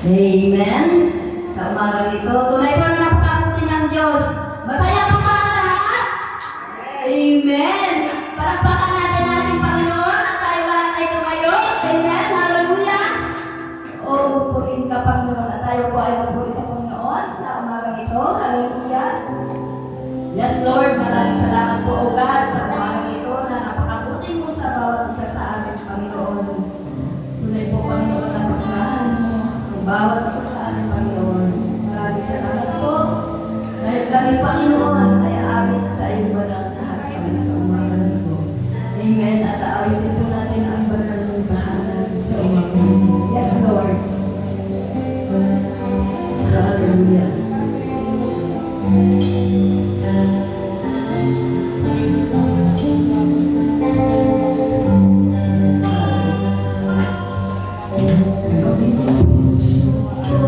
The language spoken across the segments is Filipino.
Amen. Sa umaga ito, tunay po na napakabuti ng Diyos. Masaya po ba ang lahat? Amen. Palakpakan natin ating Panginoon at tayo lahat ay tumayo. Amen. Hallelujah. Oh, purihin ka Panginoon at tayo po ay magpuri sa Panginoon sa umaga ito. Hallelujah. Yes, Lord. Maraming salamat po, O God, sa umaga ito na napakabuti mo sa bawat isa sa amin, Panginoon. Tunay po, Panginoon, na paglahan mo ang bawat isa sa amin, Panginoon. Maraming salamat po. Dahil kami, Panginoon, ay amin sa iyong banal na harapan sa umaga ito. Amen. At aawitin po natin ang banal ng tahanan sa umaga ito. Yes, Lord. Hallelujah. Oh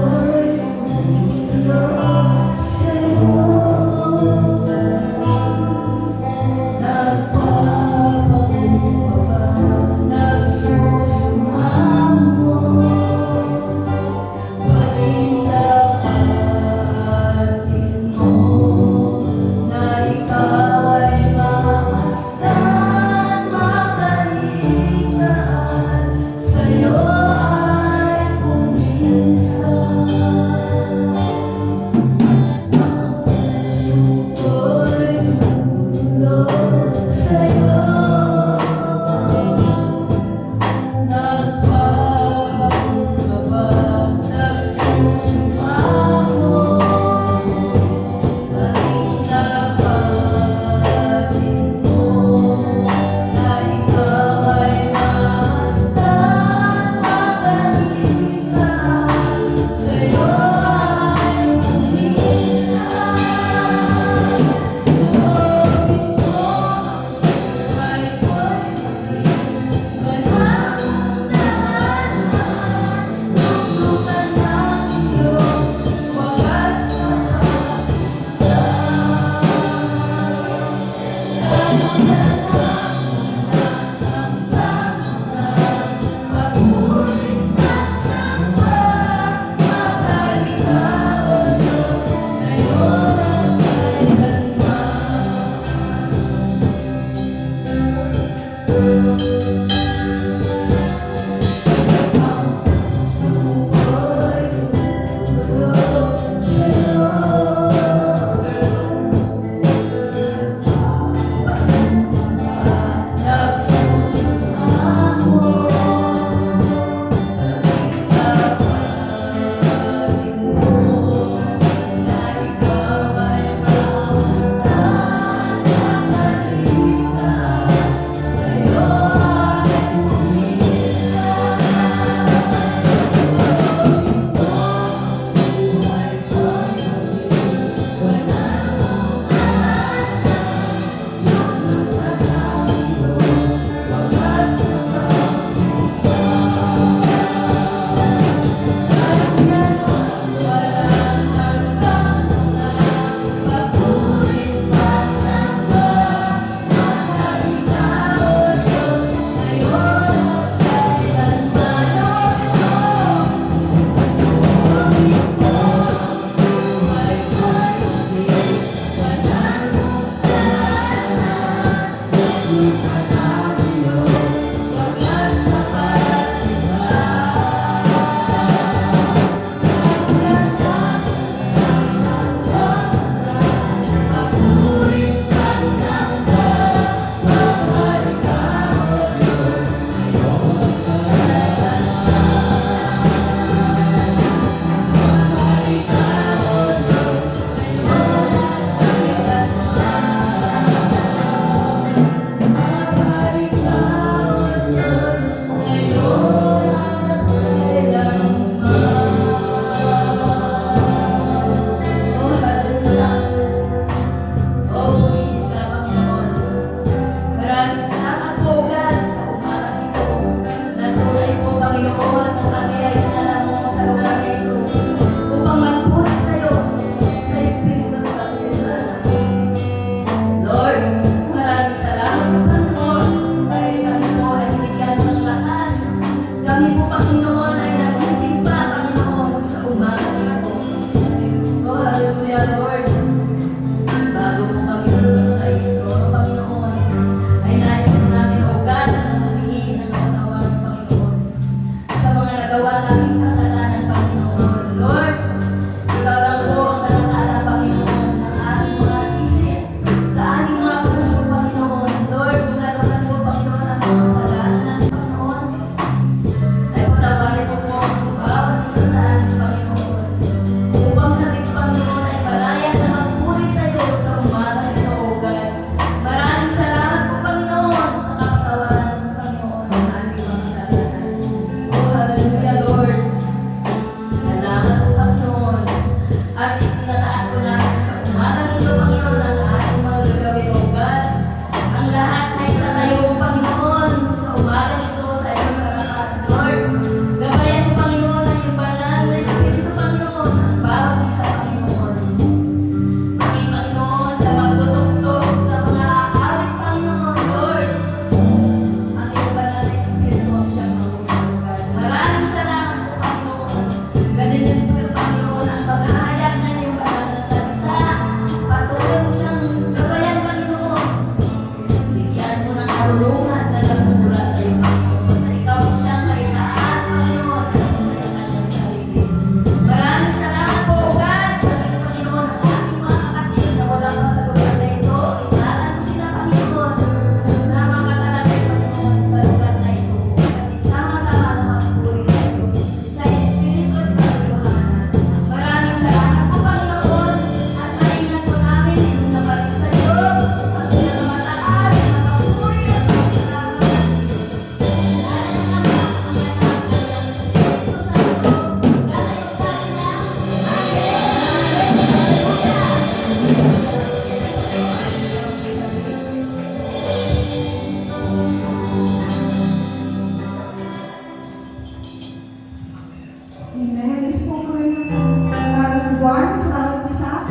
Amen. Isa po ko rin ng bagong buwan sa bawat isa.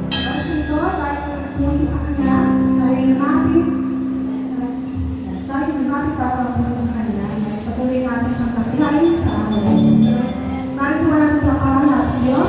Tapos ito, tayo nagpuli sa Kanya, tayo lumapit. Tayo lumapit para magpuli sa Kanya. Patuloy natin siyang kapilain sa amin. Mari po natin pakawalan. Diyos.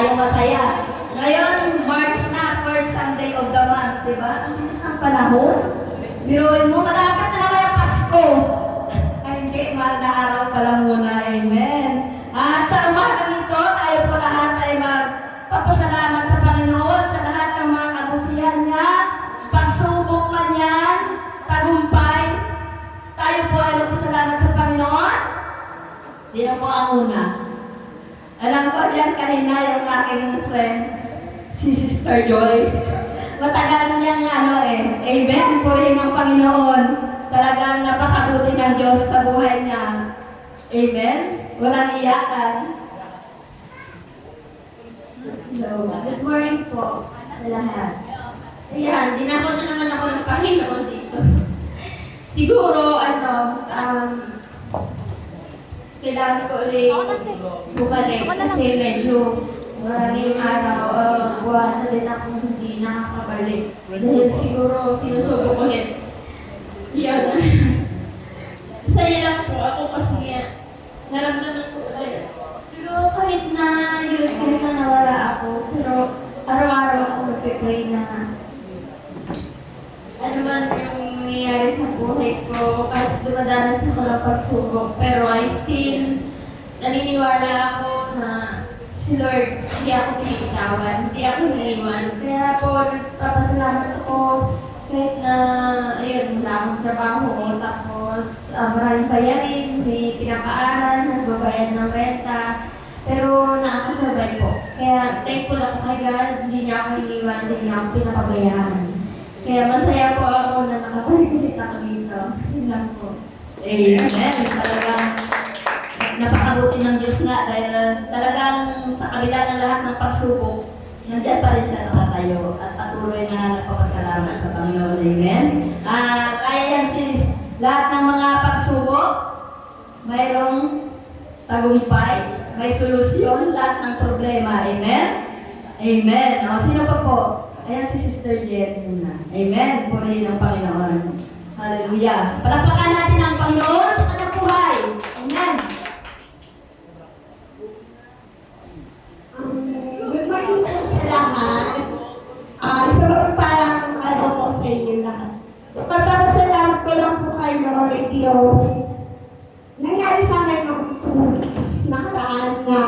tayo masaya. Ngayon, March na, first Sunday of the month, di ba? Ang bilis ng panahon. Biruin mo, malapit na naman ang Pasko. Ay, hindi, mahal na araw pa lang muna. Amen. At sa umagang ito, tayo po lahat ay magpapasalamat sa Panginoon sa lahat ng mga kabutihan niya, pagsubok man yan, tagumpay. Tayo po ay magpasalamat sa Panginoon. Sino po ang una? Alam ko yan kanina yung aking friend, si Sister Joy. Matagal niyang amen, purihin ang Panginoon. Talagang napakabuti ng Diyos sa buhay niya. Amen? Walang iyakan. Hello. Good morning po sa lahat. Ayan, dinako na naman ako ng Panginoon dito. Siguro, kailangan ko ulit bumalik kasi medyo maraming araw, buwan na din akong hindi nakakabalik. Dahil siguro sinusubok ulit. Yan. Masaya lang po ako kasi naramdaman ko ulit. Pero kahit na nawala ako, pero araw-araw ako nagpipray na ano man yung nangyayari sa buhay ko, kahit dumadanas ako ng pagsubok, pero I still naniniwala ako na si Lord, hindi ako pinipitawan, hindi ako niliwan. Kaya po, nagpapasalamat ako kahit na, ayun, wala akong trabaho, tapos maraming bayarin, may pinapaaral, nagbabayad ng renta, pero nakakasurvive po. Kaya thankful ako kay God, hindi niya ako iniwan, hindi niya ako pinapabayaan. Kaya masaya po ako na nakabalik ulit ako dito. Yun lang po. Amen. Talagang napakabuti ng Diyos nga dahil talagang sa kabila ng lahat ng pagsubok, nandiyan pa rin siya nakatayo at patuloy na nagpapasalamat sa Panginoon. Amen. Kaya yan sis, lahat ng mga pagsubok, mayroong tagumpay, may solusyon, lahat ng problema. Amen? Amen. O, sino pa po? Ayan si Sister Jen muna. Amen. Purihin ang Panginoon. Hallelujah. Palakpakan natin ang Panginoon sa kanyang buhay. Amen. Good morning po sa lahat. Isa pa parang araw po sa inyo lahat. Pagpapasalamat ko lang po kay Lord Dios. Nangyari sa akin ng 2 weeks nakaraan na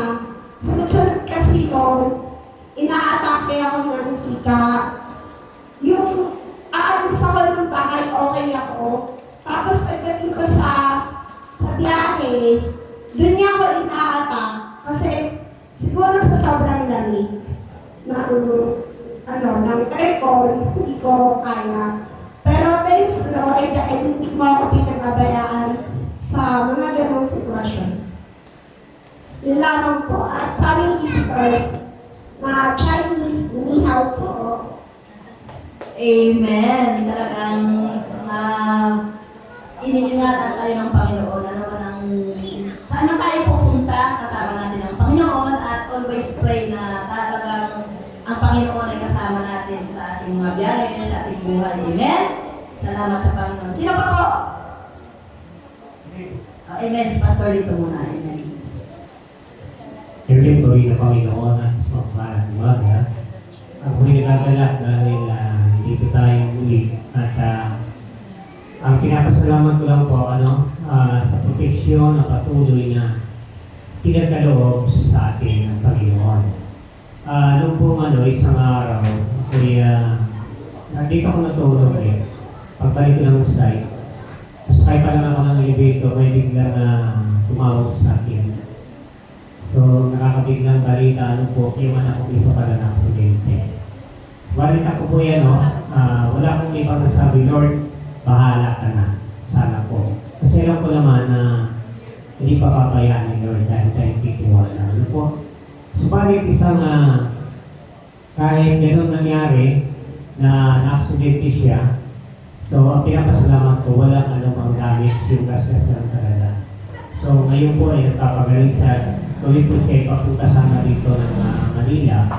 sunod-sunod kasi yun, ina-atake ako ng tika. Yung aalis ako ng bahay, okay ako. Tapos pagdating ko sa biyahe, doon niya ako ina-attack. Kasi siguro sa sobrang lamig ng aircon, hindi ko kaya. Pero thanks Lord, dahil hindi mo ako pinagabayaan sa mga ganong sitwasyon. Yun lamang po. At sa aming visitors, na Chinese, nihaw po. Amen. Talagang iniingatan tayo ng Panginoon. Ano ba saan na tayo pupunta, kasama natin ang Panginoon at always pray na talagang ang Panginoon ay kasama natin sa ating mga biyahe, sa ating buhay. Amen? Salamat sa Panginoon. Sino pa po? Amen. Si Pastor dito muna. Amen. Every puri na Panginoon at sa mga umaga. Ako'y nagagalak dahil dito tayo muli. At ang pinapasalamat ko lang po sa proteksyon na patuloy na pinagkaloob sa atin ng Panginoon. Noong po isang araw, ako'y dito ako natulog Pagbalik ko ng site, sakay pa lang ako ng elevator, may biglang tumawag sa akin. So, nakakabiglang balita, yung anak ko isa pala na aksidente. Balita ko po yan, wala akong ibang nasabi, Lord, bahala ka na sa anak ko. Kasi alam ko naman na hindi pa papayaan ni Lord dahil tayo titiwala. Subalit isang kahit gano'n nangyari na na-aksidente siya, so ang pinapasalamat ko, walang anumang damage yung gasgas lang talaga. So ngayon po ay nagpapagaling siya. Tuloy po siya ipapunta sana dito ng Manila.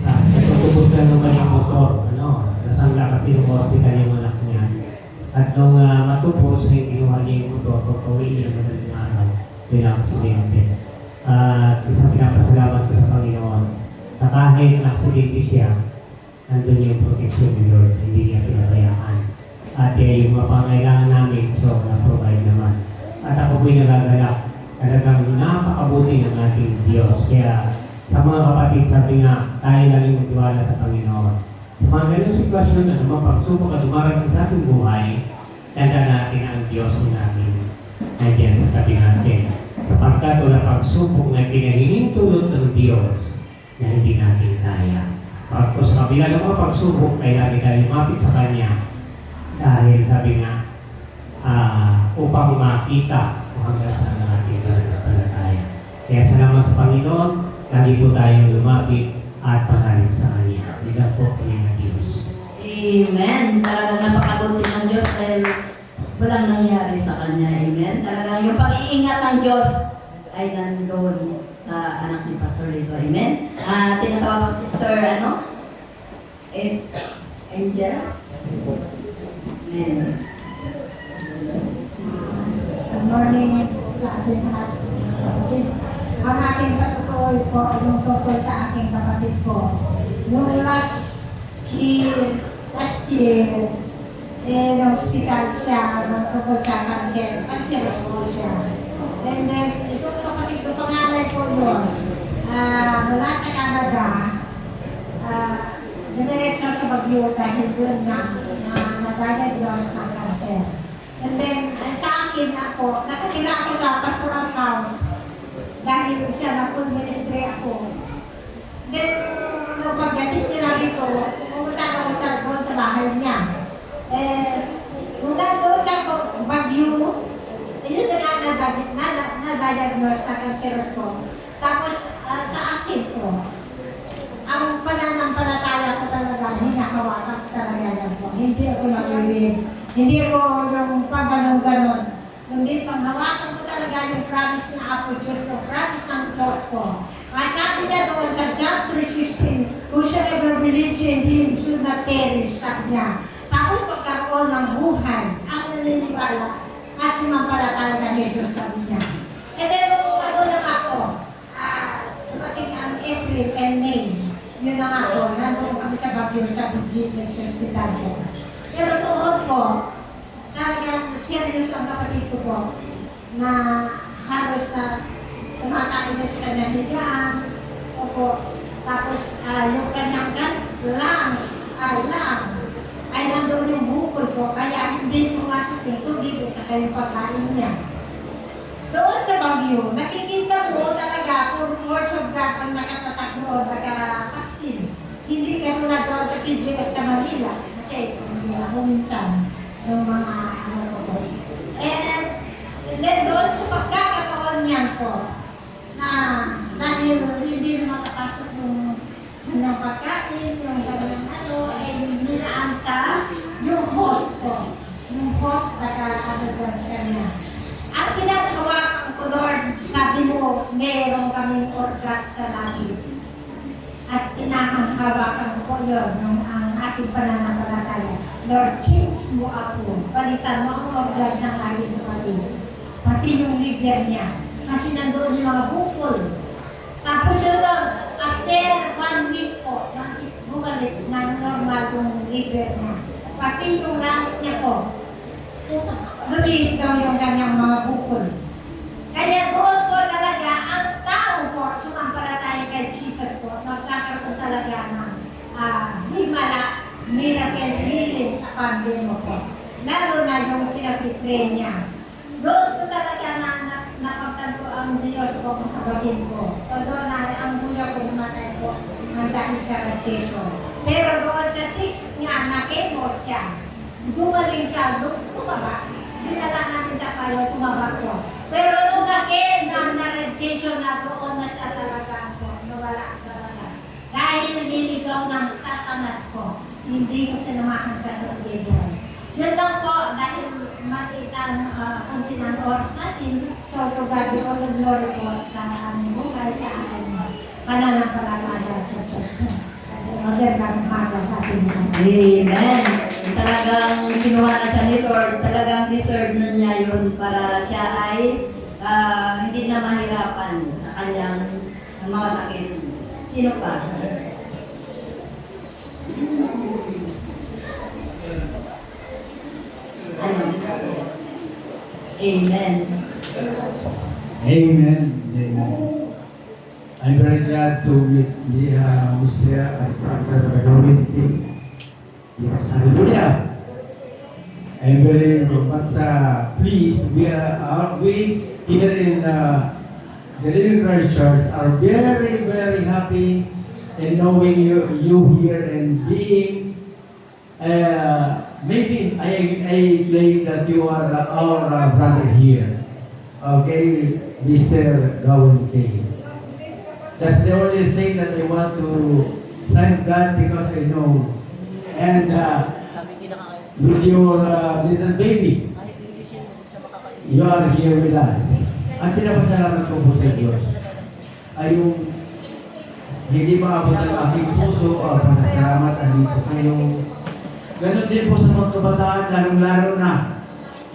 Nagpapupos lang naman yung motor. Nasangla kasi yung hospital yung anak niya. At nung matupos, kinuha niya yung motor, pagpawin niya naman ng araw, pinaksidente. Isang pinapasalamat ko sa Panginoon na kahit aksidente siya, nandun yung protection ni Lord, hindi niya pinabayaan. At yung mga pangailangan namin, so na-provide naman. At ako po'y nagagalak. Talagang napakabuti ng ating Diyos. Kaya sa mga kapatid, sabi nga, tayo lang yung magtiwala sa Panginoon. Sa mga ganyung sitwasyon na pagsubok at dumarating sa ating buhay, tanda natin ang Diyos namin. Nandiyan sa tabi natin. sapagkat wala pagsubok na pinahihintulot ng Diyos na hindi natin kaya. Pagkos sa kabila ng mga pagsubok ay lagi tayo lumapit sa Kanya dahil sabi nga, upang makita kung hanggang saan ang ating pananampalataya. Kaya salamat sa Panginoon, lagi po tayong lumapit at panghaling sa Kanya. Hindi po kami ng Diyos. Amen. Talagang napakabuti ng Diyos dahil walang nangyari sa Kanya. Amen. Talagang yung pag-iingat ng Diyos ay nandoon sa anak ni Pastor Lito. Amen. Tinatawag ang sister, Angel. Amen. Good morning sa ating lahat. Ang aking patutuloy po, yung tungkol sa aking kapatid ko. Yung last year, hospital siya, tungkol sa cancer. Cancerous po siya. And then, itong kapatid ko, panganay ko yun, mula sa Canada, dumiretso sa Baguio dahil doon na-diagnose ng cancer. And then, sa akin ako, nakatira ako sa pastoral house dahil siya na full ministry ako. Then, pagdating niya dito, pumunta ako doon sa bahay niya. Nung nandun sa Baguio, yun na-diagnose na cancerous po. Tapos, sa akin po, ang pananampalataya ko talaga, hinahawakan talaga yan po. Hindi ako nakiwin. Hindi ko yung pag-ganon-ganon. Hindi, panghawakan ko talaga yung promise ng Apo Diyos, yung promise ng Diyos ko. Sabi niya doon sa John 3:16, whosoever believes in Him should not perish, sabi niya. Tapos pagkaroon ng buhay, ang naniniwala at sumampalataya kay Jesus, sabi niya. And then, na nga po, dumating ang April and May, yun na nga po, nandun kami sa Baguio, sa BGS Hospital po. Pero tuon po, talagang serious ang kapatid ko po, na halos na kumakain na sa kanyang higaan, opo. Tapos yung kanyang lungs, ay nandun yung bukol po, kaya hindi pumasok yung tubig at saka yung pagkain niya. Doon sa Baguio, nakikita mo talaga puro words of God ang nakatatak doon, naka-paskin. Hindi ka na doon sa PG at sa Manila. Kasi hindi ako minsan yung mga ko. And then doon sa pagkakataon niyan po, na dahil hindi na makapasok yung kanyang pagkain, yung kanyang ay ninaan sa yung host po. Yung host na doon sa kanya. Ang pinakahawakan ko, Lord, sabi mo, meron kaming order sa langit. At pinakahawakan ko yun, ang aking pananampalataya. Lord, change mo ako. Palitan mo ang order sa langit pati. Pati yung liver niya. Kasi nandoon yung mga bukol. Tapos yun, after 1 week po, bumalik ng normal yung liver niya. Pati yung lungs niya po. Lumiit daw yung kanyang mga bukol. Kaya doon po talaga, ang tao po, sumampalataya kay Jesus po, magkakaroon talaga ng himala, miracle healing sa pamilya mo po. Lalo na yung pinag-pray niya. Doon po talaga napagtanto ang Diyos po, ang kabagin ko. Although na ang buya ko namatay po, ang dahil sa radiation. Pero doon sa 6 nga, na-chemo siya. Gumaling siya, tumaba. Dinala natin siya kayo, tumaba ko. Pero nung na-radiation na doon na siya talaga po, nawala talaga. Dahil niligaw ng Satanas po, hindi ko sinamahan siya sa pagkibon. Yun lang po, dahil makita ng konti ng oras natin, so to God be all the glory po sa aming buhay, sa ating pananampalataya sa Diyos po. Magandang umaga sa ating mga. Amen. Talagang kinuha na siya ni Lord, talagang deserve na niya yun para siya ay hindi na mahirapan sa kanyang mga sakit. Sino pa? Ano? Amen. Amen. Amen. I'm very glad to meet Leah Mustia and Dr. Dorothy. Yes, hallelujah. I'm very much pleased we here in the Living Christ Church are very, very happy in knowing you here and being, maybe I claim that you are our brother here. Okay, Mr. Gowan King. That's the only thing that I want to thank God because I know. And with your little baby, you are here with us. Ang pinapasalamat ko po sa Diyos ay yung hindi maabot ng aking puso o pasalamat andito kayo. Ganon din po sa mga kabataan, lalong-lalo na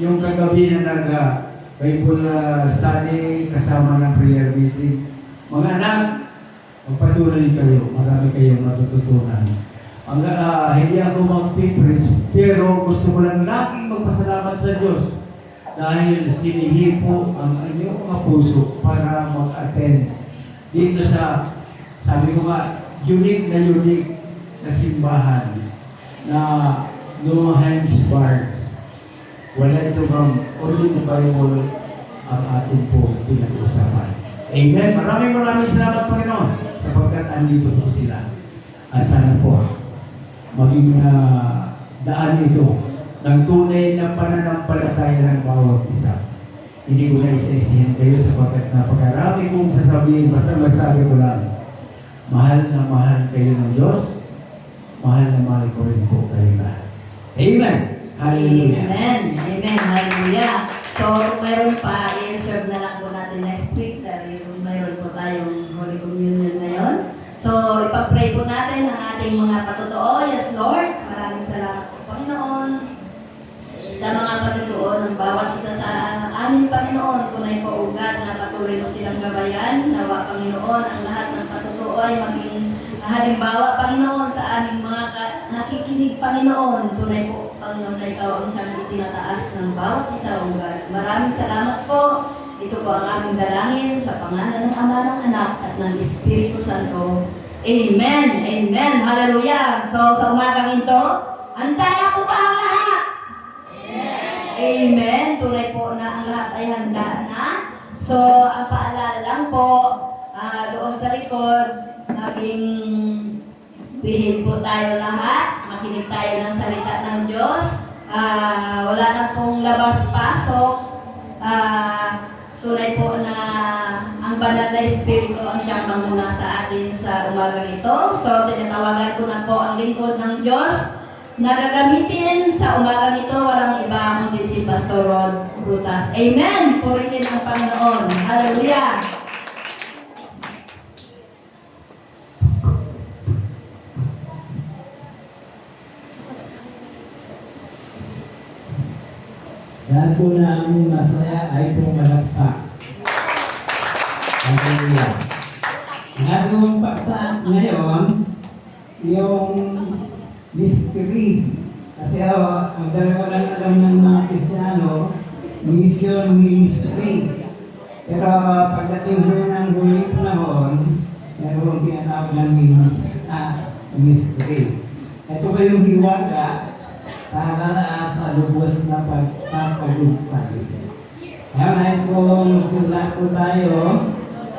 yung kagabi na nag-Bible study kasama ng prayer meeting. Mga anak, magpatuloy kayo. Marami kayong matututunan. Hindi ako mag-preach, pero gusto ko lang laging magpasalamat sa Diyos dahil hinihipo ang inyong mga puso para mag-attend dito sa, sabi ko nga, unique na simbahan na no hands barred. Wala ito bang only the Bible ang ating po pinag-usapan. Amen. Maraming salamat, Panginoon, sapagkat andito po sila. At sana po, maging daan ito ng tunay na pananampalataya ng bawat isa. Hindi ko na isa-isihin kayo sapagkat napakarami kong sasabihin, basta masabi ko lang, mahal na mahal kayo ng Diyos, mahal na mahal ko rin po kayo lahat. Amen. Hallelujah. Amen. Amen. Hallelujah. So, mayroon pa, i-reserve na lang po natin next week dahil mayroon po tayong Holy Communion ngayon. So, ipag-pray po natin ang ating mga patutuo. Yes, Lord. Maraming salamat po, Panginoon, sa mga patutuo ng bawat isa sa amin, Panginoon. Tunay po, O God, na patuloy mo silang gabayan. Nawa, Panginoon, ang lahat ng patutuo ay maging halimbawa, Panginoon, sa aming mga nakikinig, Panginoon. Tunay po, Panginoon, na ikaw ang siyang itinataas ng bawat isa, O God. Maraming salamat po. Ito po ang aming dalangin sa pangalan ng Ama, ng Anak, at ng Espiritu Santo. Amen. Amen. Hallelujah. So, sa umagang ito, handa na po ba ang lahat? Amen. Tunay po na ang lahat ay handa na. So, ang paalala lang po, doon sa likod, maging bihil po tayo lahat. Makinig tayo ng salita ng Diyos. Wala na pong labas-pasok. Tunay po na ang banal na Espiritu ang siyang manguna sa atin sa umagang ito. So, tinatawagan ko na po ang lingkod ng Diyos na gagamitin sa umagang ito. Walang iba kundi si Pastor Rod Brutas. Amen! Purihin ang Panginoon. Hallelujah! Lahat po ng masaya ay pumalakpak. Hallelujah. Lahat ng paksa ngayon, yung mystery. Kasi ang dalawa lang alam ng mga Kristyano, mission, ministry. Pero pagdating po ng huling panahon, mayroong tinatawag ng mystery. Ito ba yung hiwaga para sa lubos na pagpapagumpay. Kaya ngayon po, magsimula po tayo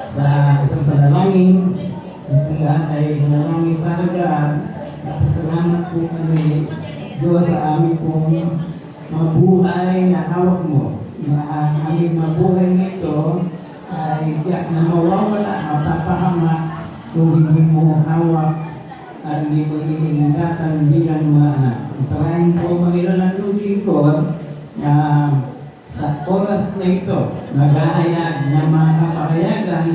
sa isang panalangin. Ang lahat ay panalangin para God. Napasalamat po kami, Diyos, sa aming pong mabuhay na hawak mo. Ang aming mabuhay nito ay tiyak na mawawala, mapapahama kung hindi mo hawak at hindi mo iniingatan bilang mga anak. Pagkain po, Panginoon, ang lubing ko na sa oras na ito, maghahayag na mga kapahayagan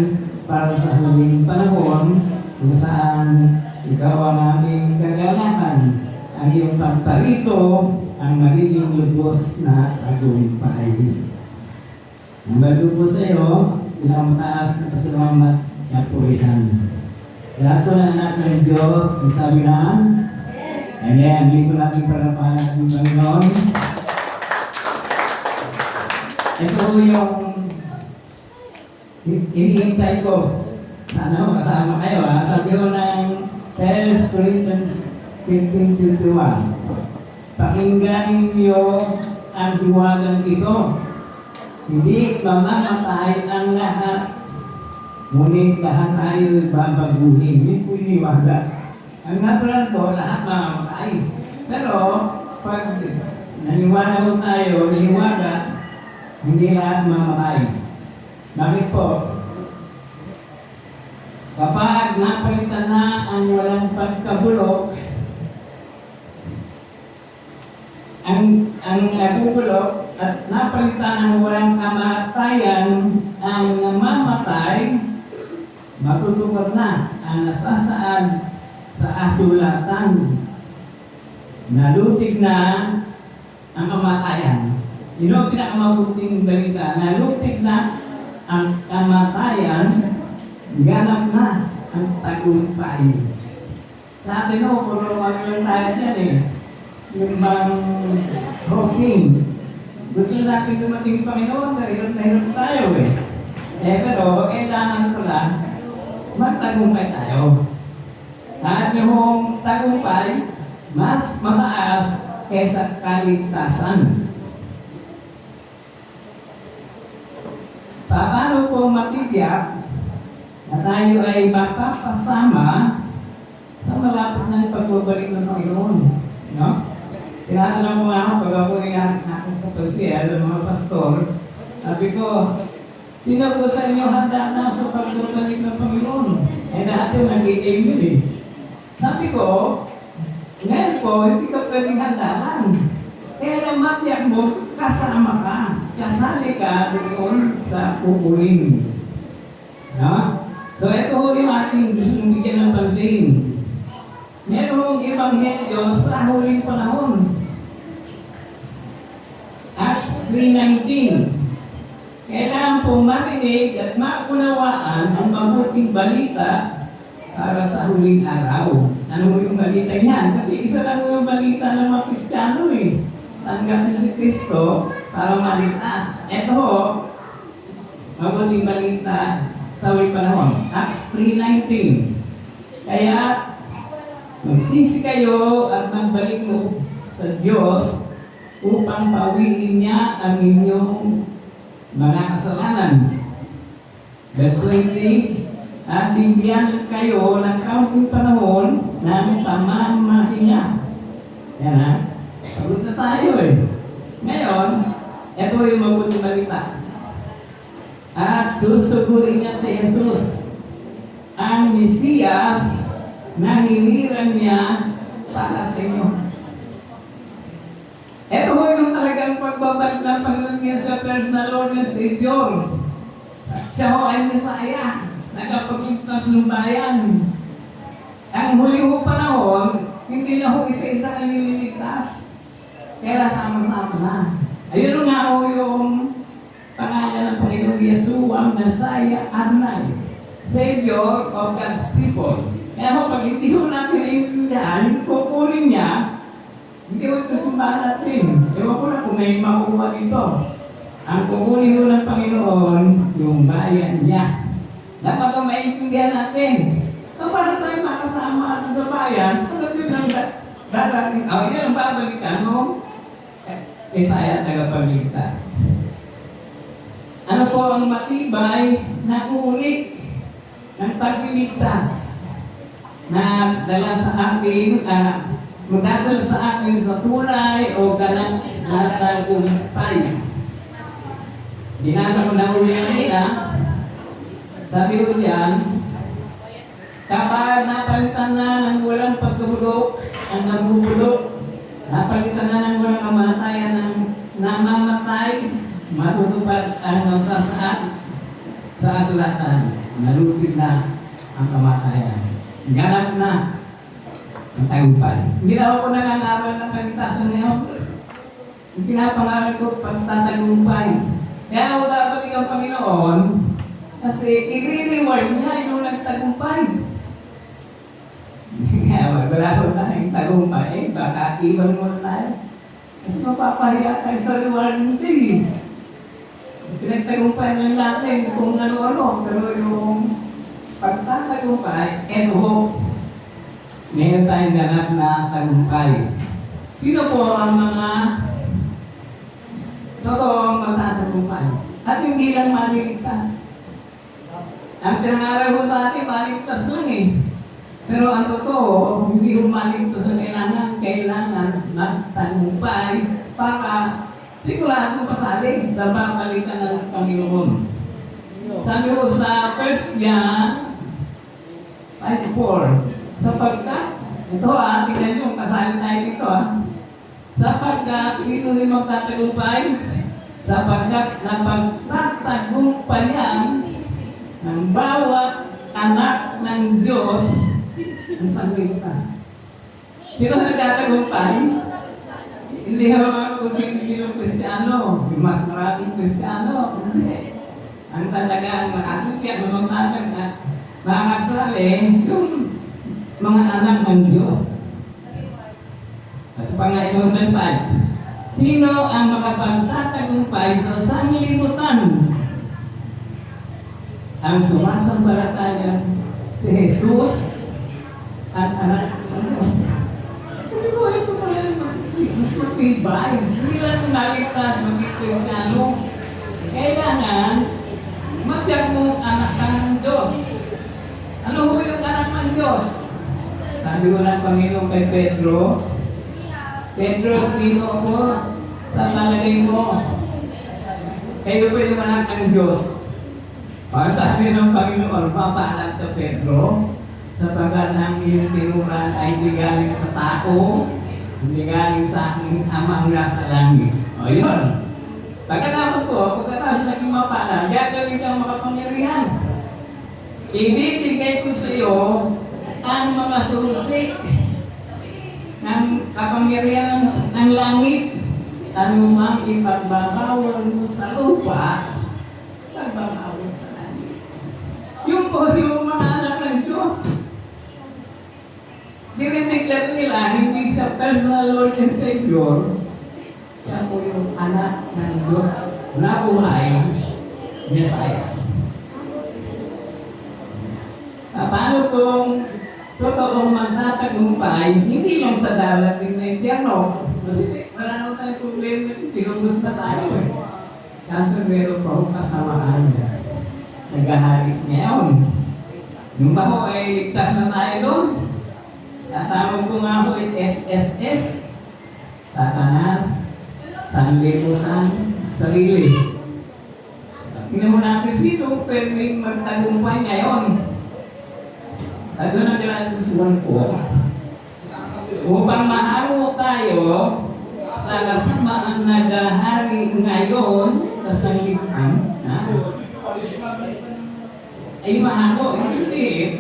para sa huling panahon kung saan ikaw ang aming kagalakan. Ang iyong pagparito ang magiging lubos na tagumpay. Nambalo po sa iyo, ilang mataas na pasalamat at purihan. Lahat po na anak ng Diyos, ang sabi na, amen. Hindi ko natin palapahan ng Panginoon. Ito yung iniintay ko. Sana makasama kayo ha. Sabi ko ng 1 Corinthians 15:51. Pakinggan niyo ang hiwagang ito. Hindi mamamatay ang lahat. Ngunit lahat tayo babaguhin. Yun po iniwala. Ang natural po, lahat mamamatay. Pero, pag naniwala mo tayo, iniwala, hindi lahat mamamatay. Bakit po? Kapag napalitan na ang walang pagkabulok, ang nabubulok at napalitan ang walang kamatayan, ang namamatay, matutupad na ang nasasaad sa asulatan. Nalutig na ang kamatayan. Yun ang pinakamabuting balita. Nalutig na ang kamatayan, ganap na ang tagumpay. Sa atin o, puro lang tayo dyan eh. Yung bang hoping. Gusto natin dumating Panginoon, hirap na hirap tayo eh. Pero, kailangan pala, magtagumpay tayo. At yung tagumpay, mas mataas kaysa kaligtasan. Paano po matiyak na tayo ay mapapasama sa malapit na pagbabalik ng Panginoon? No? Tinatanong ko nga ako pag ako akong kapalsiya ng mga pastor, sabi ko, sino po sa inyo handa na sa pagbabalik ng Panginoon? Eh lahat yung nag-i-aim yun eh. Sabi ko, ngayon po, hindi ka pwedeng handalan. Kaya lang matiyak mo, kasama ka. Kasali ka doon sa pupuling. No? So ito ho yung ating gusto bigyan ng pansin. Merong ebanghelyo sa huling panahon. Acts 3:19. Kailangan pong marinig at maunawaan ang mabuting balita para sa huling araw. Ano mo yung balita niyan? Kasi isa lang yung balita ng mga Kristiyano eh. Tanggap niya si Kristo para maligtas. Ito ho, mabuting balita sa huling panahon. Acts 3:19. Kaya, magsisi kayo at magbalik mo sa Diyos upang pawiin niya ang inyong mga kasalanan. Verse 20, at bigyan kayo ng kaunting panahon ng pamamahinga. Yan ha? Pagod na tayo eh. Ngayon, ito yung mabuting balita. At susugurin niya si Jesus, ang Mesiyas, na hiniran niya para sa inyo. Ito ho yung talagang pagbabalik ng Panginoon niya sa personal Lord and Savior. Siya ho ay Messiah, nagpapagligtas ng bayan. Ang huli ho panahon, hindi na ho isa-isa ang nililigtas. Kaya sama-sama na. Ayun nga ho yung pangalan ng Panginoon Yeshua, Messiah, Adonai, Savior of God's people. Kaya ho, pag hindi ho natin naiintindihan, kukunin niya, hindi ho ito sumbahan natin. Ewan ko na kung may makukuha dito. Ang kukunin ho ng Panginoon, yung bayan niya. Dapat ho maintindihan natin. So, para tayo makasama sa bayan, pagkat yun ang darating. Yan ang babalikan mo. Isaya tagapagligtas. Ano po ang matibay na ulit ng pagliligtas? Na dala sa akin, magdadala sa akin sa tunay o ganang natagumpay. Binasa ko na uli ang ina. Sabi ko diyan, kapag napalitan na ng walang pagkabulok, ang nabubulok, napalitan na ng walang kamatayan ng namamatay, matutupad ang nasasaad sa asulatan. Nalupit na ang kamatayan. Ganap na ang tagumpay. Hindi na ako nangangaral ng kaligtasan ngayon. Yung pinapangaral ko, pagtatagumpay. Kaya ako babalik ang Panginoon kasi i-reward niya yung nagtagumpay. Kaya wala ko na yung tagumpay, baka iwan mo na tayo. Kasi mapapahiya tayo sa reward hindi. Pinagtagumpay lang natin kung ano-ano, pero yung pagtatagumpay, and hope, ngayon tayong ganap na tagumpay. Sino po ang mga totoong magtatagumpay? At hindi lang maliligtas. Ang pinangaral mo sa atin, maligtas lang eh. Pero ang totoo, hindi mo maligtas ang kailangan magtagumpay para sigurado kasali sa babalikan ng Panginoon. Sabi ko sa 1 John 5:4, sapagkat, ito tignan nyo, kasali tayo dito sapagkat sino rin magtatagumpay? Sapagkat napagtatagumpayan ng bawat anak ng Diyos ang sanlibutan. Sino nagtatagumpay? Hindi naman kung sino Kristiyano, mas maraming Kristiyano. Hindi. Ang talagang makakikya, mamamagag na makakasali, yung mga anak ng Diyos. At pa nga ito ang sino ang makapagtatagumpay sa sanlibutan? Ang sumasampalataya si Jesus at anak ng Diyos. Sabi ko, ito pala mas matibay. Hindi lang naligtas maging Kristiyano. Kailangan masyak mo anak ng Diyos. Ano ho yung anak ng Diyos? Sabi ko ng Panginoon kay Pedro, Pedro, sino ako sa palagay mo? Kayo ba yung anak ng Diyos? Ang sabi ng Panginoon, papahalan ka Pedro, sapagkat ang iyong tinuran ay hindi galing sa tao, hindi galing sa aking amang nasa langit. O yun. Pagkatapos naging mapalad, gagawin kang makapangyarihan. Ibibigay ko sa iyo ang mga susi ng kapangyarihan ng langit. Ano mang ipagbabawal mo sa lupa, pagbabawal sa langit. Yung po yung mga anak ng Diyos. Dinideclare nila, hindi siya personal Lord and Savior. Siya po yung anak ng Diyos na buhay, Messiah. Paano kung totoong magtatagumpay, hindi lang sa darating na impyerno? Kasi wala naman tayong problema, tinubos na tayo eh. Kaso meron pa akong kasamaan na nag-ahalik ngayon. Yung ba ho ay ligtas na tayo doon? Tatawag ko nga ho ay SSS, Satanas, sanlibutan, sarili. Tingnan mo natin sino pwedeng magtagumpay ngayon. Sabi ng Galatians 1 po, upang mahalo tayo sa kasamaan naghahari ngayon sa sanlibutan, ay mahalo. Hindi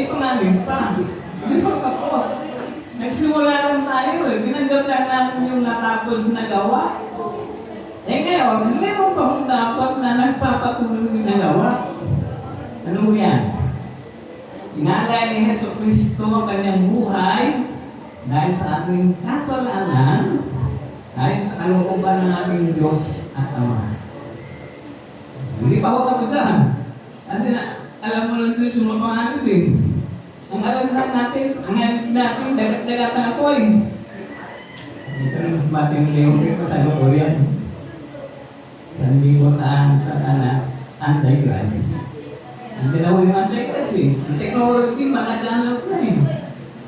pangalim pa. Hindi pa tapos. Nagsimula lang tayo eh. Tinanggap lang natin yung natapos na gawa. Ngayon, hindi mo pa kung dapat na nagpapatuloy na gawa. Ano yan? Inalay ni Heso Kristo ang kanyang buhay dahil sa ating kasalanan, dahil sa kalooban ng ating Diyos at Ama. Hindi pa ako tapusan. Kasi alam mo lang ito yung sumapangalan eh. Ang alam lang natin, ang alam natin, dagat-dagatan ako eh. Ito na mas matindi yung pagkasalo ko yan. Sanlibutan, Satanas, Antichrist. Ang tinawag yung Antichrist eh. Ang technology, malaganap na eh.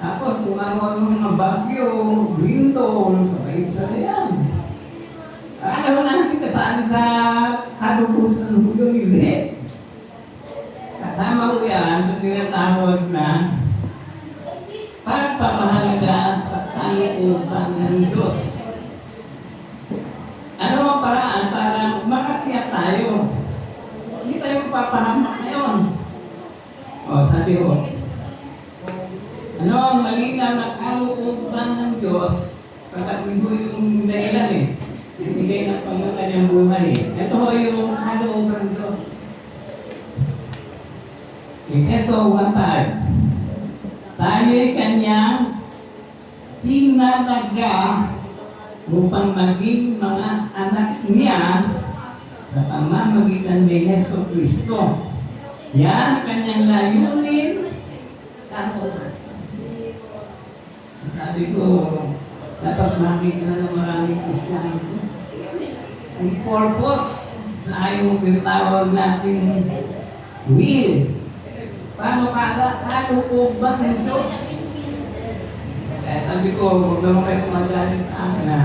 Tapos kung ano mga bagyo, window, sabay-sabay yan. Alam natin kasaan sa katubusan ng mundo, hindi. Tama ko yan, kung tinatawag na pagpapahalaga sa kalooban ng Diyos. Ano ang paraan para makatiyak tayo? Hindi tayo papahamak ngayon. O, sabi ko, ano ang malinaw na kalooban ng Diyos? Pagkat mo yung dahilan eh. Ibigay ng Panginoon kanyang buhay. Ito ho yung kalooban ng Diyos. Efeso 1:5. Tayo'y kanyang pinalaga upang maging mga anak niya sa pamamagitan ni Yesu Kristo. Yan kanyang layunin sa ulan. Sabi ko, dapat makita na ng maraming Kristiyano. Ang purpose sa yung tinatawag nating will. Paano kaloob ba ng Diyos? Kaya sabi ko, huwag naman kayo kumagaling sa akin ha.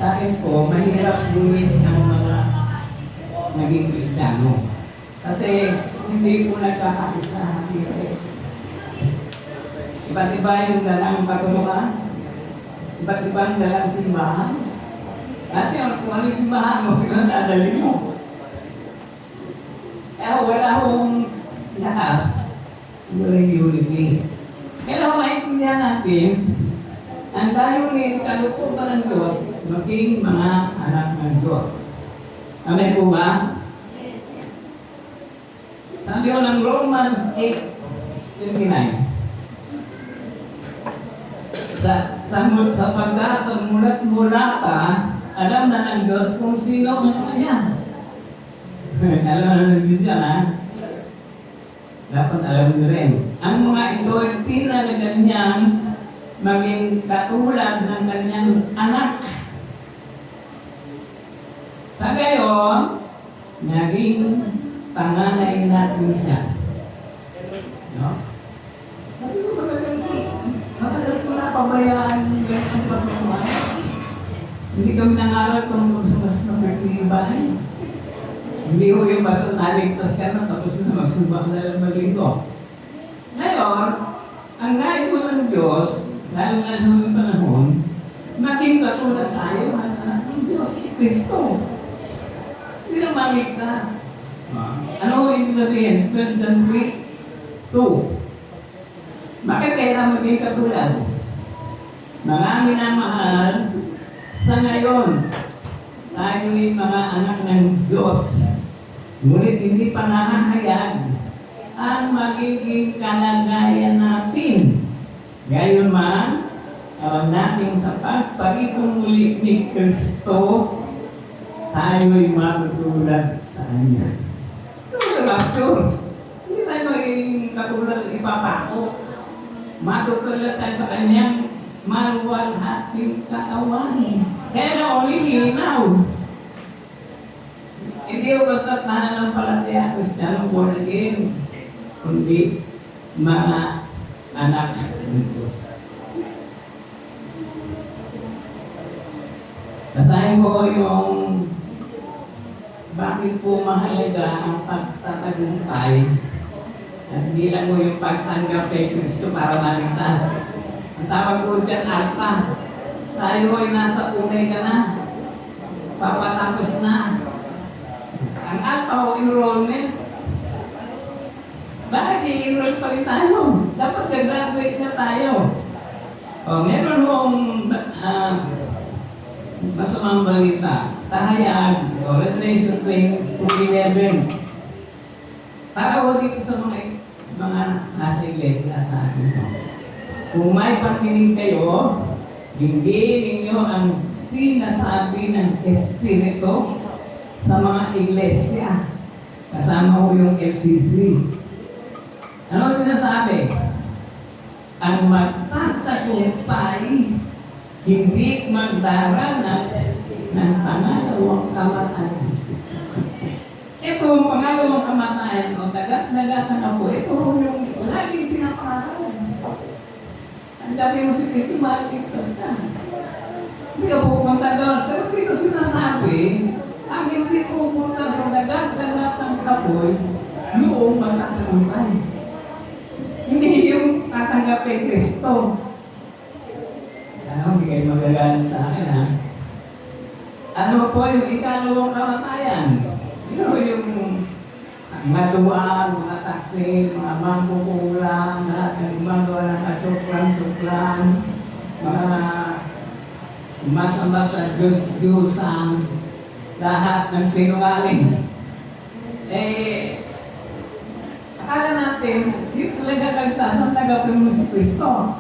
Sa akin po, mahirap gawin ang mga naging Kristiyano. Kasi hindi po nagkakaisa. Iba't iba yung dalang katulungan. Iba't iba ang dalang simbahan. Kasi kung ano yung simbahan mo, pinadadali mo. Kaya wala akong lakas. Walang unity. Kailangan maintindihan natin ang dalawin kalooban ng Diyos maging mga anak ng Diyos. Amen po ba? Sabi ko ng Romans 8:29. Sapagkat sa mulat-mula pa, alam na ng Diyos kung sino ang Masaya. Alam na ng Diyos yan, ha? Dapat alam nyo rin. Ang mga ito ay pinaganyang maging katulad ng kanyang anak. Sa gayon, naging panganay natin siya. No? Sabi ko, matagal ko napabayaan yung ganitong pagkakuhan. Hindi kami nangaral kung sa mas mapagpilibay. Hindi ko yung basta naligtas ka na tapos na magsumbang na lang maligo. Ngayon, ang nais mo ng Diyos, lalo na sa mga panahon, maging katulad tayo ang anak ng Diyos, si Kristo. Hindi na maligtas. Ano ko ibig sabihin? Question 3:2. Bakit kailangan maging katulad? Mga minamahal, sa ngayon, tayo'y mga anak ng Diyos. Ngunit hindi pa nahahayag ang magiging kalagayan natin. Gayon man, alam natin sa pagpalitong muli ni Kristo, tayo'y matutulad sa Kanya. Ano sa rapture? Hindi tayo magiging katulad ipapako. Matutulad tayo sa Kanyang maluwalhating katawan. Kaya na linaw. Hindi ko basta nananampalataya Kristiyano born again, kundi mga anak ng Diyos. Basahin ko yung bakit po mahalaga ang pagtatagumpay at hindi lang mo yung pagtanggap kay Kristo para maligtas. Ang tawag ko dyan, alpha. Tayo ay nasa unay ka na. Papatapos na. Ang alpha o enrollment. Bakit i-enroll pa rin tayo? Dapat gagraduate na tayo. O, meron hong masamang balita. Tahayag, o Revelation 2:11. Para ho dito sa mga nasa iglesia sa atin. Kung may pakinig kayo, dinggin ninyo ang sinasabi ng Espiritu sa mga iglesia. Kasama ko yung FCC. Ano sinasabi? Ang magtatagumpay, hindi magdaranas ng pangalawang kamatayan. Ito ang pangalawang kamatayan o dagat-dagatan ako. Ito yung laging pinapakaral. Ang sabi mo si Kristo, maligtas ka. Hindi ka pupunta doon. Pero dito sinasabi, ang hindi pupunta sa dagat-dagatang kapoy, yung magtatagumpay. Hindi yung tatanggap kay Kristo. Ano, hindi kayo magagalit sa akin, ha? Ano po yung ikalawang kamatayan? Ito yung maluwag, mga taksin, mga mangkukulang, lahat ng gumagawa ng kasuklan-suklan, mga sumasamba sa Diyos-Diyosan, lahat ng sinungaling. Akala natin, yung talaga kagtasan tagapin mo si Kristo.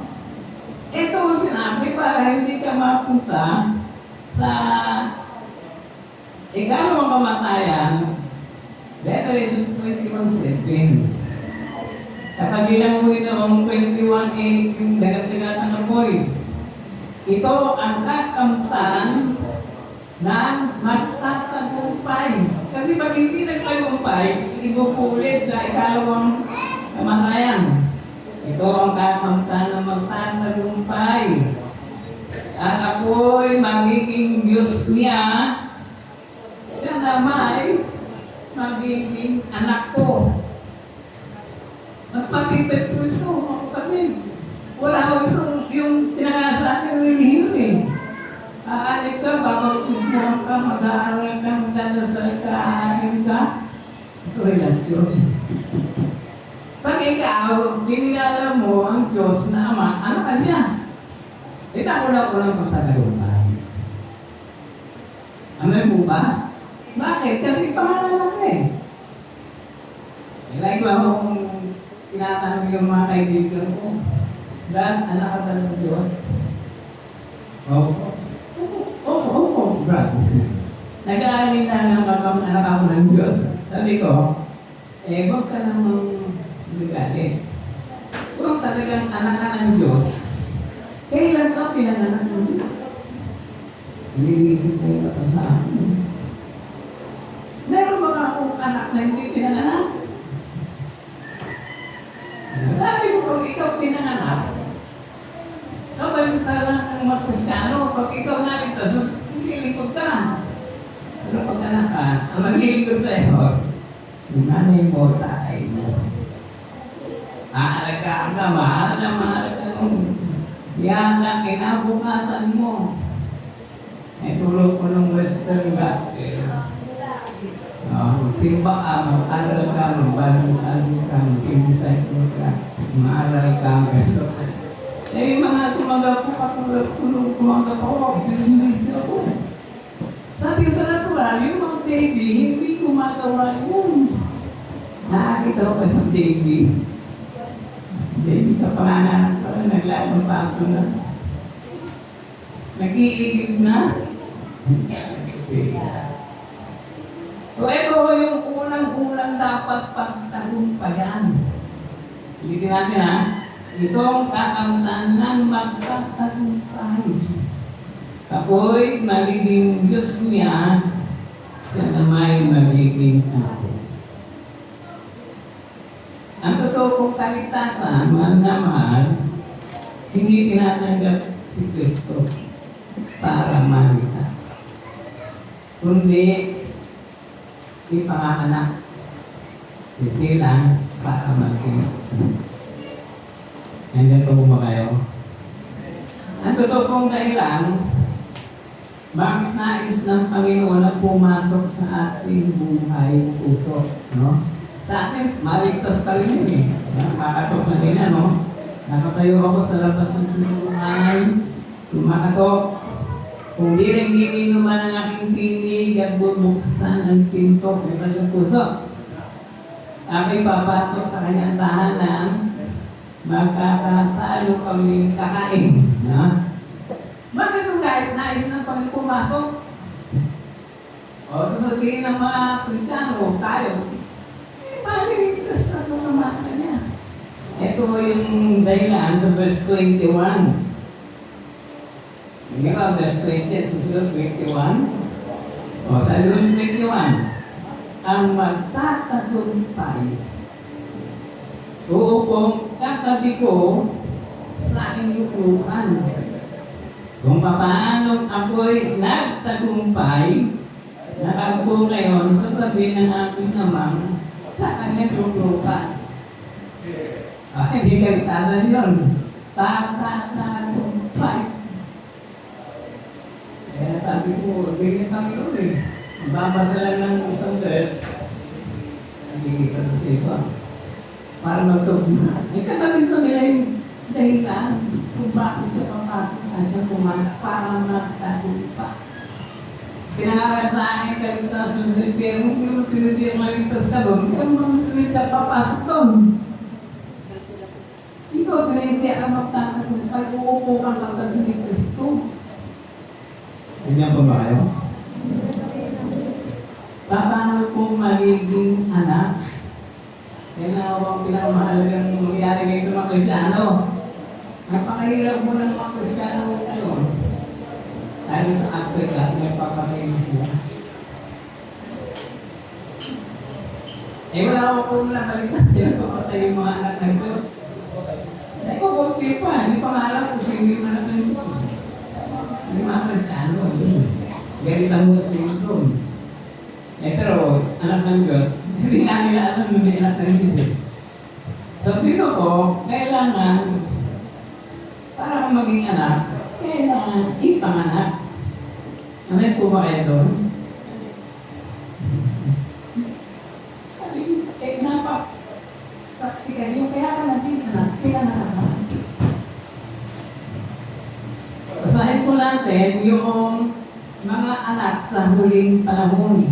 Ito ang sinabi para hindi ka mapunta sa ikalawang kamatayan, Revelation 21:7. Kapag ilang mo ito, 21:8, yung dagat-dagatan ng boy. Ito ang kakamtan na magtatagumpay. Kasi pag hindi nagtagumpay, ibubulit sa ikalawang kamatayan. Ito ang kakamtan ng magtatagumpay. At ako'y magiging Diyos niya. Siya na may magiging anak ko. Mas matipid ko ito, mga kapatid. Wala ko itong yung pinangasabi ng relihiyon eh. Aanip ka, babautismuhan ka, mag-aaral ka, magdadasal ka, aanip ka. Ito relasyon. Pag ikaw, dinilala mo ang Diyos na Ama, ano ka niya? Ito ang unang-unang pagtatagumpay. Amen mo ba? Bakit? Kasi pangalan ako eh. Like kung tinatanong yung mga kaibigan ko, Brad, anak ka ba ng Diyos? Oo, Brad. Nag-aalin na ng anak ako ng Diyos. Sabi ko, huwag ka namang magalit. Kung talagang anak ka ng Diyos, kailan ka pinanganak ng Diyos? Iniisip ko yung sa akin. Meron ba akong anak na hindi pinanganak? Sabi ko, pag ikaw pinanganak, kapag ka lang ng mga Kristyano, pag ikaw naligtas, maglilingkod ka. Pero pag anak ka, ang maglilingkod sa iyo, yung nanay mo, tatay mo. Aalagaan ka, mahal na mahal ka nung yan ang kinabukasan mo. Ay tulog ko ng Western Gospel. Simba ka, mag-aral ka, magbalang-saling ka, mag-disciple ka, maaral ka, gano'n. Eh, yung mga tumanggap ko, tumanggap ako, business ako. Sabi ko sa natural, yung mga baby, hindi gumagawa yun. Nakakita ko ng baby. Baby ka panganak pa, naglalong paso na. Nag-iigib na. So, ito yung unang-unang dapat pagtagumpayan. Hindi natin ha, itong kakamtan ng magtatagumpay. Ako'y magiging Diyos niya, siya na may magiging ako. Ang totoo kong kaligtasan, mahal na mahal, hindi tinatanggap si Kristo para maligtas. Kundi, ipanganak si Silang para maging. Nandiyan po ba kayo? Ang totoo kong dahilan, bakit nais ng Panginoon na pumasok sa ating buhay puso, no? Sa atin, maligtas pa rin yun eh. Nakakatok sa nila, no? Nakatayo ako sa labas ng tulungan, kumakatok. Kung di rin gininuman ang aking tinig at bubuksan ang pinto ng kanyang puso, aking papasok sa kanyang tahanan, magkakasalo kami kakain. Na? Bakit kung kahit nais ng Panginoon pumasok? O sasabihin ng mga Kristiyano, tayo, maliligtas ka sa samahan niya. Ito yung dahilan sa verse 21. Hindi ba, verse 20, susunod 21. O, sa 21, ang magtatagumpay. Uupong katabi ko sa aking luklukan. Kung paano ako'y nagtagumpay, nakaupo ngayon sa tabi ng aking amang sa kanyang luklukan. Hindi kayo talan yun. Tatagumpay. Kaya sabi ko, ganyan Panginoon eh. Babasa lang ng isang verse. Nagigit ka sa iba. Para magtugma. Ikatabi ko nila yung dahilan kung bakit siya papasok na siya pumasok para magtagumpay. Pinangaral sa akin kaligtas ng Sipir, hindi mo pinitira maligtas ka doon, hindi mo pinitira papasok doon. Ikaw, pinitira ka magtatagumpay, uupo kang katabi ni Kristo. Ganyan ba kayo? Paano po magiging anak? Yan ang pinakamahalagang mangyari ngayon sa mga Kristyano. Napakahirap mo ng mga Kristyano ngayon. Dahil sa Africa, may papakainis sila. Eh wala akong napalitan, hindi ako patay yung mga anak ng Diyos. Eh ko, okay pa, hindi pa nga alam kung sino yung anak ng Diyos. Hindi mga Kristiano, galit ang Muslim doon. Eh pero, anak ng Diyos, hindi namin alam yung may anak ng Diyos. So dito ko, kailangan, para maging anak, kailangan ipanganak. Ano po ba kayo doon? Napapraktikan nyo, kaya ka natin anak, pinanganak ka. Basahin po natin yung mga anak sa huling panahon.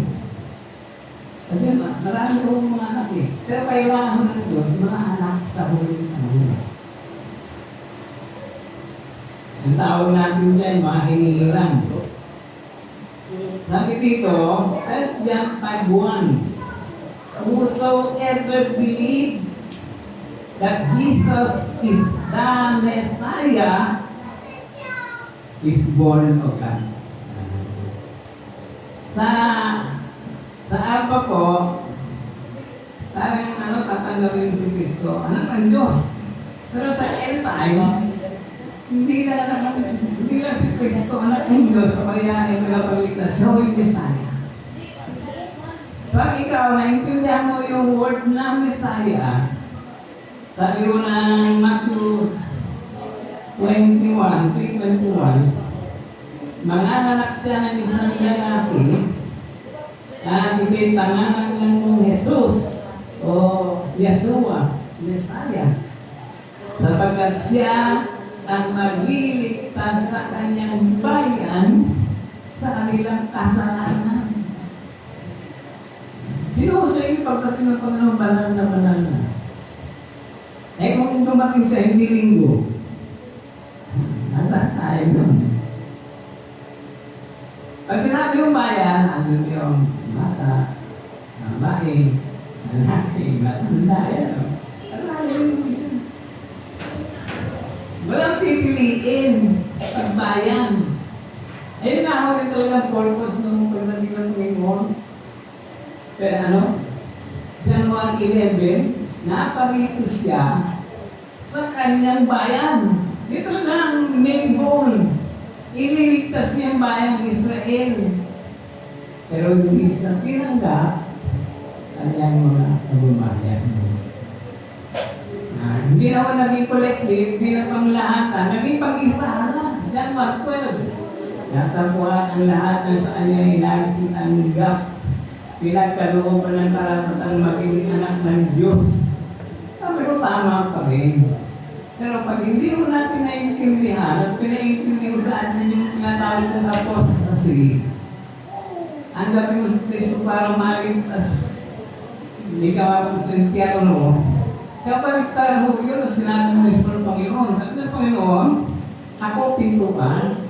Kasi marami po mga anak eh. Pero kailangan ng Diyos, mga anak sa huling panahon. Ang tawag natin dyan, mga hinihiram. Sabi dito, 1 John 5:1, whosoever believe that Jesus is the Messiah is born of God. Sa Alpha po, parang tatanggapin si Kristo, anak ng Diyos. Pero sa end time, hindi lang si Kristo, anak ng Diyos, kaya ay tagapagligtas, siya yung Messiah. Pag ikaw naintindihan mo yung word na Messiah, sabi ko ng Matthew 3:21, mga anak siya ng isang lalaki, at ikintanganan ng Jesus o Yeshua, Messiah, sapagkat siya ang magliligtas sa kanyang bayan sa kanilang kasalanan. Sino sa inyo pagdating ng Panginoon banal na? Eh kung dumating sa hindi linggo, nasa tayo nun? Pag sinabi yung bayan, ano yung bata, babae, lalaki, matanda, yan. Walang pipiliin pagbayan. Ayun nga ako rin talagang purpose ng pagdating ng Panginoon. Pero John 1:11, naparito siya sa kanyang bayan. Ito talaga ang main goal. Ililigtas niya ang bayang Israel. Pero hindi siya tinanggap kanyang mga kabubayan. Hindi naman naging collective, hindi na panglahatan, naging pag-isa na. John 1:12. Natagpuan ang lahat na sa kanya inagsitanggap. Pinagkalooban ng karapatang maging anak ng Diyos. Sabi ko, tama pa rin. Pero pag hindi mo natin naiintindihan at pinaintindihan mo sa atin yung tinatawag ng apostasy, ang gabi mo sa Kristo para maligtas. Hindi ka mapagsintiyan mo. Kapaligtan mo yun at sinabi mo ng Panginoon. Sabi ng Panginoon, ako pintuan.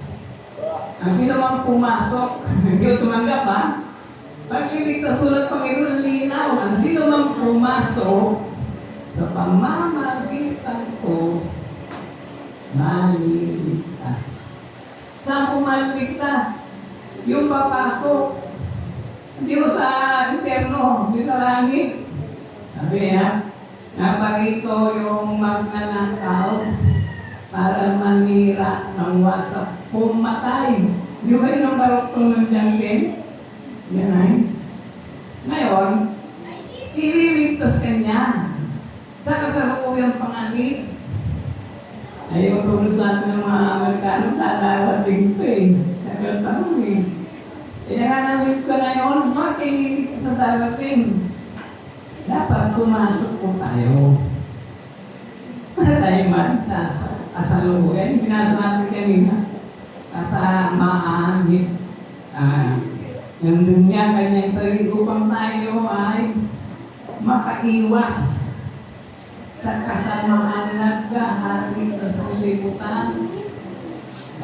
Ang sino mang pumasok, hindi ko tumanggap ha? Pagliligtas mo ng Panginoon, linaw. Ang sino mang pumasok, sa pamamagitan ko, maliligtas. Saan ko maliligtas? Yung papasok. Hindi ko sa interno, hindi sa langit. Sabi niya, naparito yung magnanakaw para manira ng wasak, pumatay. Di ba yun ang baroktong ng Janglin? Yan ay. Ngayon, ililigtas ka niya sa kasalukuyang panganib. Ayaw tulos natin ng mga Amerikano sa darating ko eh. Sagal tanong eh. Inahanalip ka ngayon, bakit ililigtas sa darating? Dapat pumasok po tayo. Para tayo magtas sa kasalukuyan. Binasa natin kanina. Kasamaan, nandun niya kanyang sarili upang tayo ay makaiwas sa kasamaan naghahari sa libutan.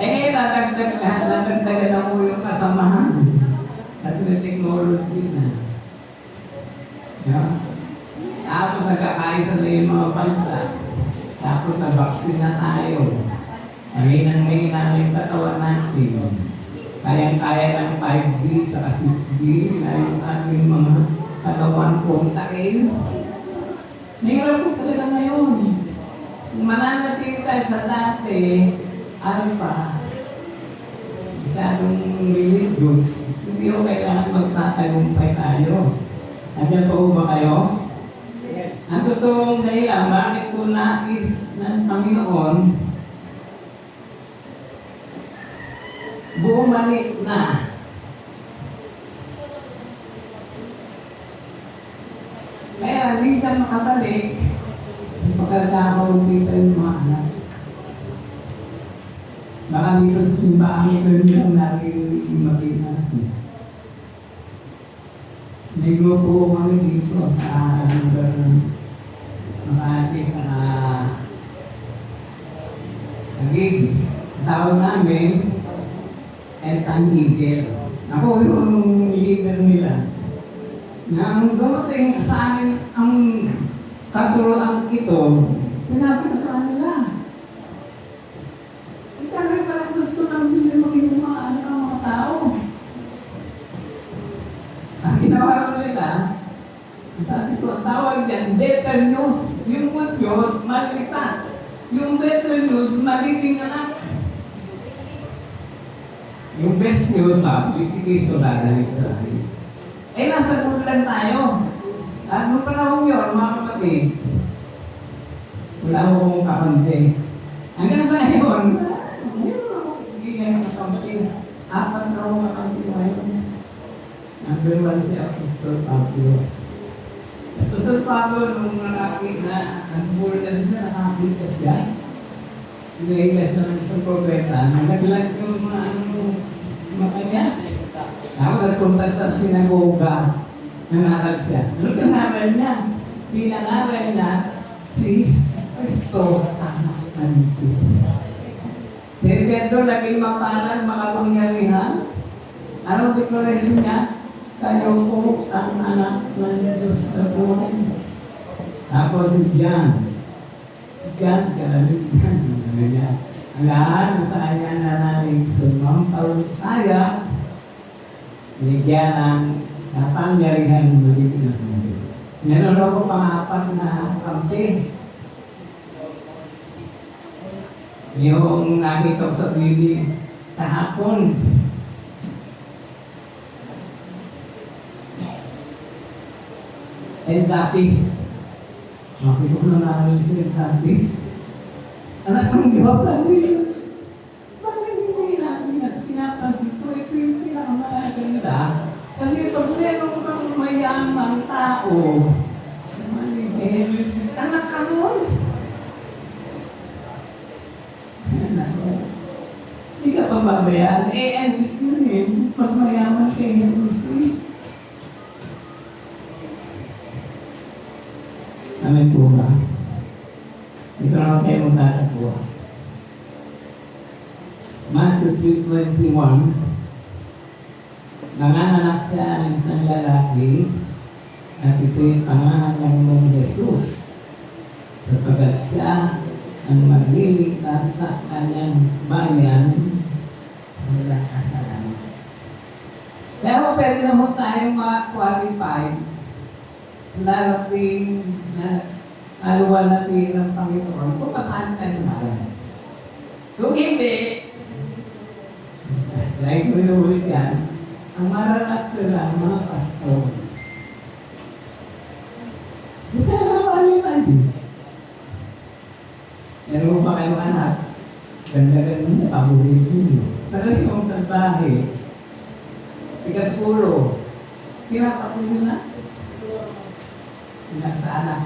Eh, nadagdagan na mo yung kasamahan. Kasi may technology na. Yeah. Tapos nagkakaisa na yung mga bansa. Tapos na-vaccine na tayo. May namin katawan natin. Kayang-kaya ng 5G sa 6G na yung ating mga katawan kong takin. Nahirap ko talaga ngayon. Kung mananatili tayo sa dati, ano pa, masyadong religious, hindi ko kailangan magtatagumpay tayo. Nandiyan pa po ba kayo? Ang totoong dahilan, bakit ko nais ng Panginoon bumalik na. Kaya hindi siya makabalik, pagkakakaroon dito yung mga anak. Baka dito sa simbahan ito yung naging makita natin. May grupo kami dito sa lugar ng Makati sa Taguig. Tawag namin Eltan Eagle. Ako yung leader nila. Nang dumating sa amin ang katuroan ito, sinabi ko sa kanila, kaya parang gusto lang gusto maging mga tao. Ang ginawa ko nila, sabi ko, tawag yan, better news. Yung good news, maliligtas. Yung better news, magiging anak. Yung best news, Kristo gagaling sa akin. Eh, nasa good lang tayo. At nung panahon yun, mga kapatid, wala akong kakampi. Hanggang sa ngayon, hindi yan kakampi. 4 na akong kakampi ngayon. Number 1 si Apostol Pablo. Apostol Pablo, nung nakakita na, nag-board kasi siya, nakakita siya. Nag-iigas na ng isang propeta, naglag yung mga kanya. Tapos nagpunta sa sinagoga, nangaral siya. Ano pinangaral niya? Pinangaral niya, Kristo, anak ng Diyos. Si Pedro, naging mapalad, makapangyarihan. Anong declaration niya? Kayo po ang anak ng Diyos na buhay. Tapos si John, kalaligyan. Ang lahat ng kanya nanalig sumampaw kaya, binigyan ng kapangyarihan muling ng Diyos. Meron ako pang-4 na kampi. Yung nakita ko sa bibig kahapon, Eldatis. Makita ko na namin si Eldatis. Anak ng Diyos, sabi niya, bakit hindi natin at pinapansin ko, ito yung pinakamaganda. Kasi pag meron kang mayamang tao, mali si Henry, anak ka nun. Hindi ka pa babayaan. Andres yun eh, mas mayaman kay Henry. Amen po ba? Ito naman kayo magtatapos. Matthew 3:21, nanganak siya ng isang lalaki at ito'y pangalan ng Jesus sapagkat siya ang magliligtas sa kanyang bayan mula kasalanan. Kaya pwede naman tayong ma-qualified darating na aluwalhati ng Panginoon kung kasaan tayo naman. Kung hindi, like mo yung yan, ang mararat sila mga pastor. Gusto na naman yung mandi. Meron mo ba kayong anak? Ganda-ganda na pabuhin ninyo. Pero yung sa bahay, tigas ulo, tinatapo nyo na. Pinagtaanak.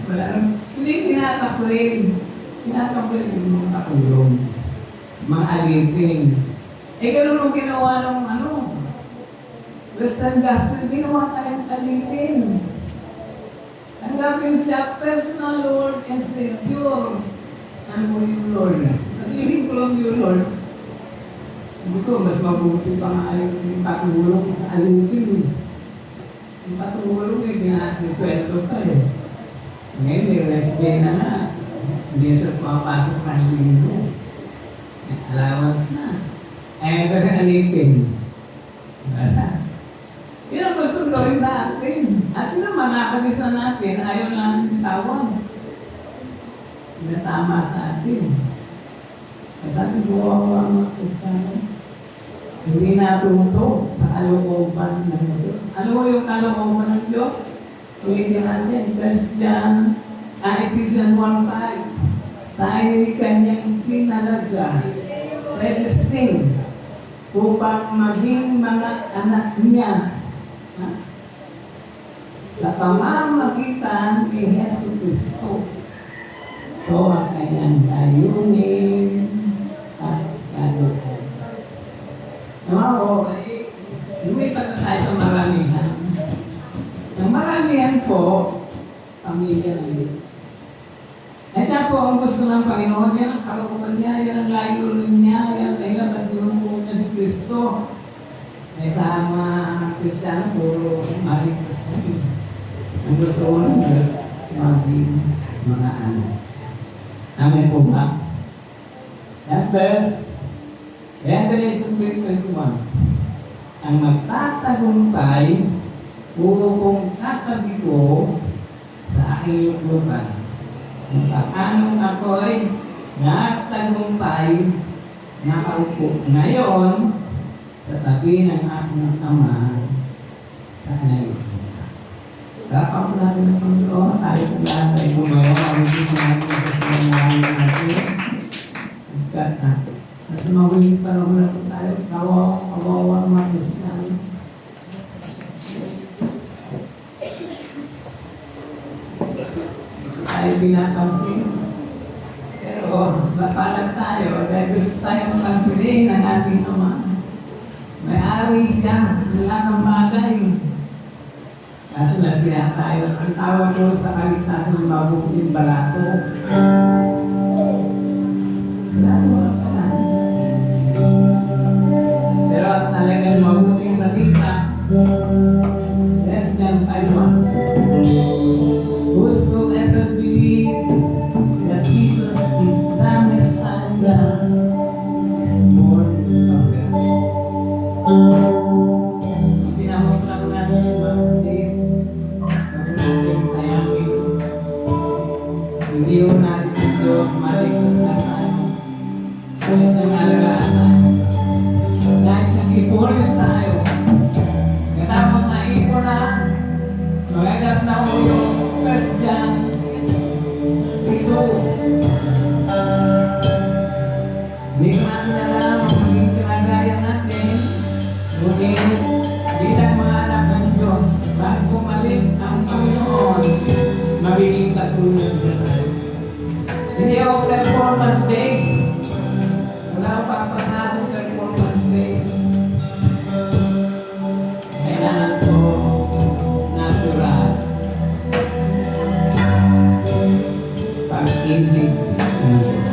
Wala nang, hindi tinatapuin. Tinatapuin yung mga katulong. Mga alipin. Eh, ganun ang ginawa ng Western Gospel, ginawa tayong alipin. Ang gagawin siya, personal Lord and Savior. Ano mo yung Lord? Nag-iling ko lang yung Lord. Sabi ko, mas mabuti pa nga yung katulong sa alipin. Yung patulong eh, ginasweldo ka eh. Ngayon, may rest day na nga. Hindi siya pumapasok ng linggo. Allowance na. Ayaw ka alipin. Wala. Yun ang gusto gawin natin. At sila manakagisa natin, ayaw lang bitawan. Hindi na tama sa atin. Sabi ko ako ang mga Kristiyano, hindi natuto sa kalooban ng Diyos. Ano yung kalooban ng Diyos? Ulitin natin, Christian, Ephesians 1:5. Tayo'y kanyang pinalaga, predestined, upang maging mga anak niya. Ha? Sa pamamagitan ni Yesu Cristo. Ito ang kanyang layunin at kalooban. Ako, lumipat na tayo sa maramihan. Ang maramihan po, pamilya ng Diyos. At yan po ang gusto ng Panginoon, yan ang kalooban niya, yan ang layunin niya, yan ang dahilan at sinunod niya si Kristo. Ay sa mga Kristiyano, puro maligtas kami. Ang gusto ko ng Diyos, maging mga anak. Amen po ba? Last verse, Revelation 3:21. Ang magtatagumpay, puro kong katabi ko sa aking lukluban. Kung paano ako'y nagtagumpay, nakaupo ngayon sa tabi ng aking ama sa ngayon. Dapat po natin ng Panginoon, tayo po lahat ay gumawa, ang hindi po natin sa sinangalan natin. At nasa mahuling panahon na po tayo, kawawa mga Kristiyano. Tayo pinapansin. Pero mapalag tayo dahil gusto tayong pansinin ng ating Ama. May-ari siya ng lahat ng bagay. Kaso nasiya tayo. Ang tawag ko sa kaligtasan ng mabuting balato. Balato lang pala. Pero at talagang mabuting balita. Yes, yan, Taiwan. Whosoever believe that Jesus is the Messiah is born of God. Tinawag lang natin mga kapatid, bago natin sayangin. Hindi ko natin sa Diyos, maligtas lang tayo. Dahil sa alagaan tayo. Dahil sa ipunin tayo. Katapos na ipon na, magagap na ko yung 1 John 3:2. Hindi ko natin alam ang maging kinagaya natin. Ngunit, bilang mga anak ng Diyos, bago bumalik ang Panginoon, magiging katulad na tayo. Hindi ako performance-based. Wala akong papasahan ng performance-based. Kailangan ko natural. Pag-ibig ng Diyos.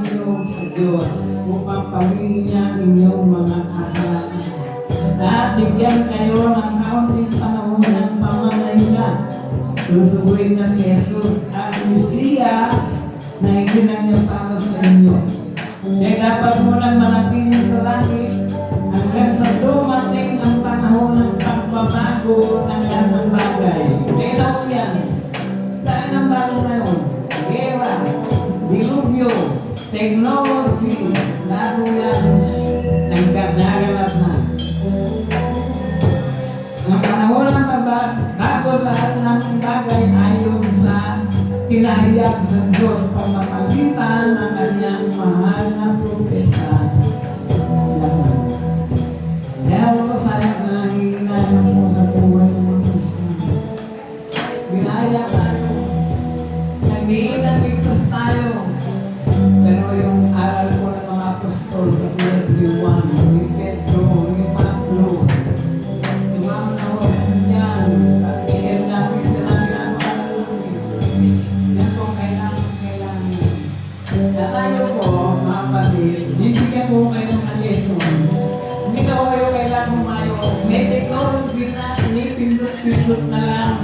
ninyo sa Diyos upang pamilya inyong mga kasalanan. At bigyan kayo ng kaunting panahon ng pamamahinga. Susubuin na si Jesus ang Mesiyas na iginang niya para sa inyo. Siya dapat munang manatili sa langit hanggang sa dumating ang panahon ng pagbabago ng lahat ng bagay. Kaya po yan. Dahil ng bago na yun. Gera, dilubyo, technology, lalo yan nagkaganap na. Ang panahon ng pagbabago sa lahat ng bagay ayon sa tinahayag sa Diyos pamamagitan ng kanyang mahal na propeta. Kaya ako sayang na hihinayan mo sa buhay ng mga Kristiyan. Binaya tayo. Nag-iinagligtas tayo. Pero yung aral ko ng mga apostol, katulad ni Juan, ni Pedro, ni Pablo, si Mama yan, at si Hernando, sila yan po kailangan. Na tayo po, mga kapatid, bibigyan po kayo ng lesson. Hindi na po kayo kailangan umayo. May technology na, pinipindot-pindot na lang.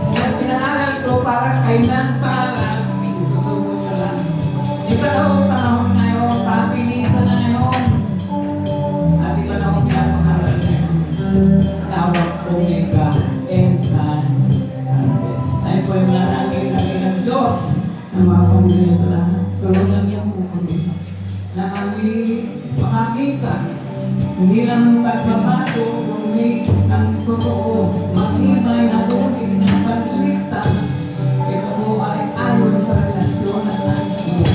Ang pinaaral ko, parang kailan para susubok na lang. Iba na po panahon ngayon, papilisan na ngayon. At iba na po pinapangaral ngayon. Tawag Omega, end time, harvest. Tayo po yung nanangin ng Diyos na mga pamilya sa lahat. Tulungan niya po kami na kami makakita hindi lang pagbabago, kundi ng totoo, matibay na tuloy ng pagliligtas. Ito po ay ayon sa relasyon at nais mo.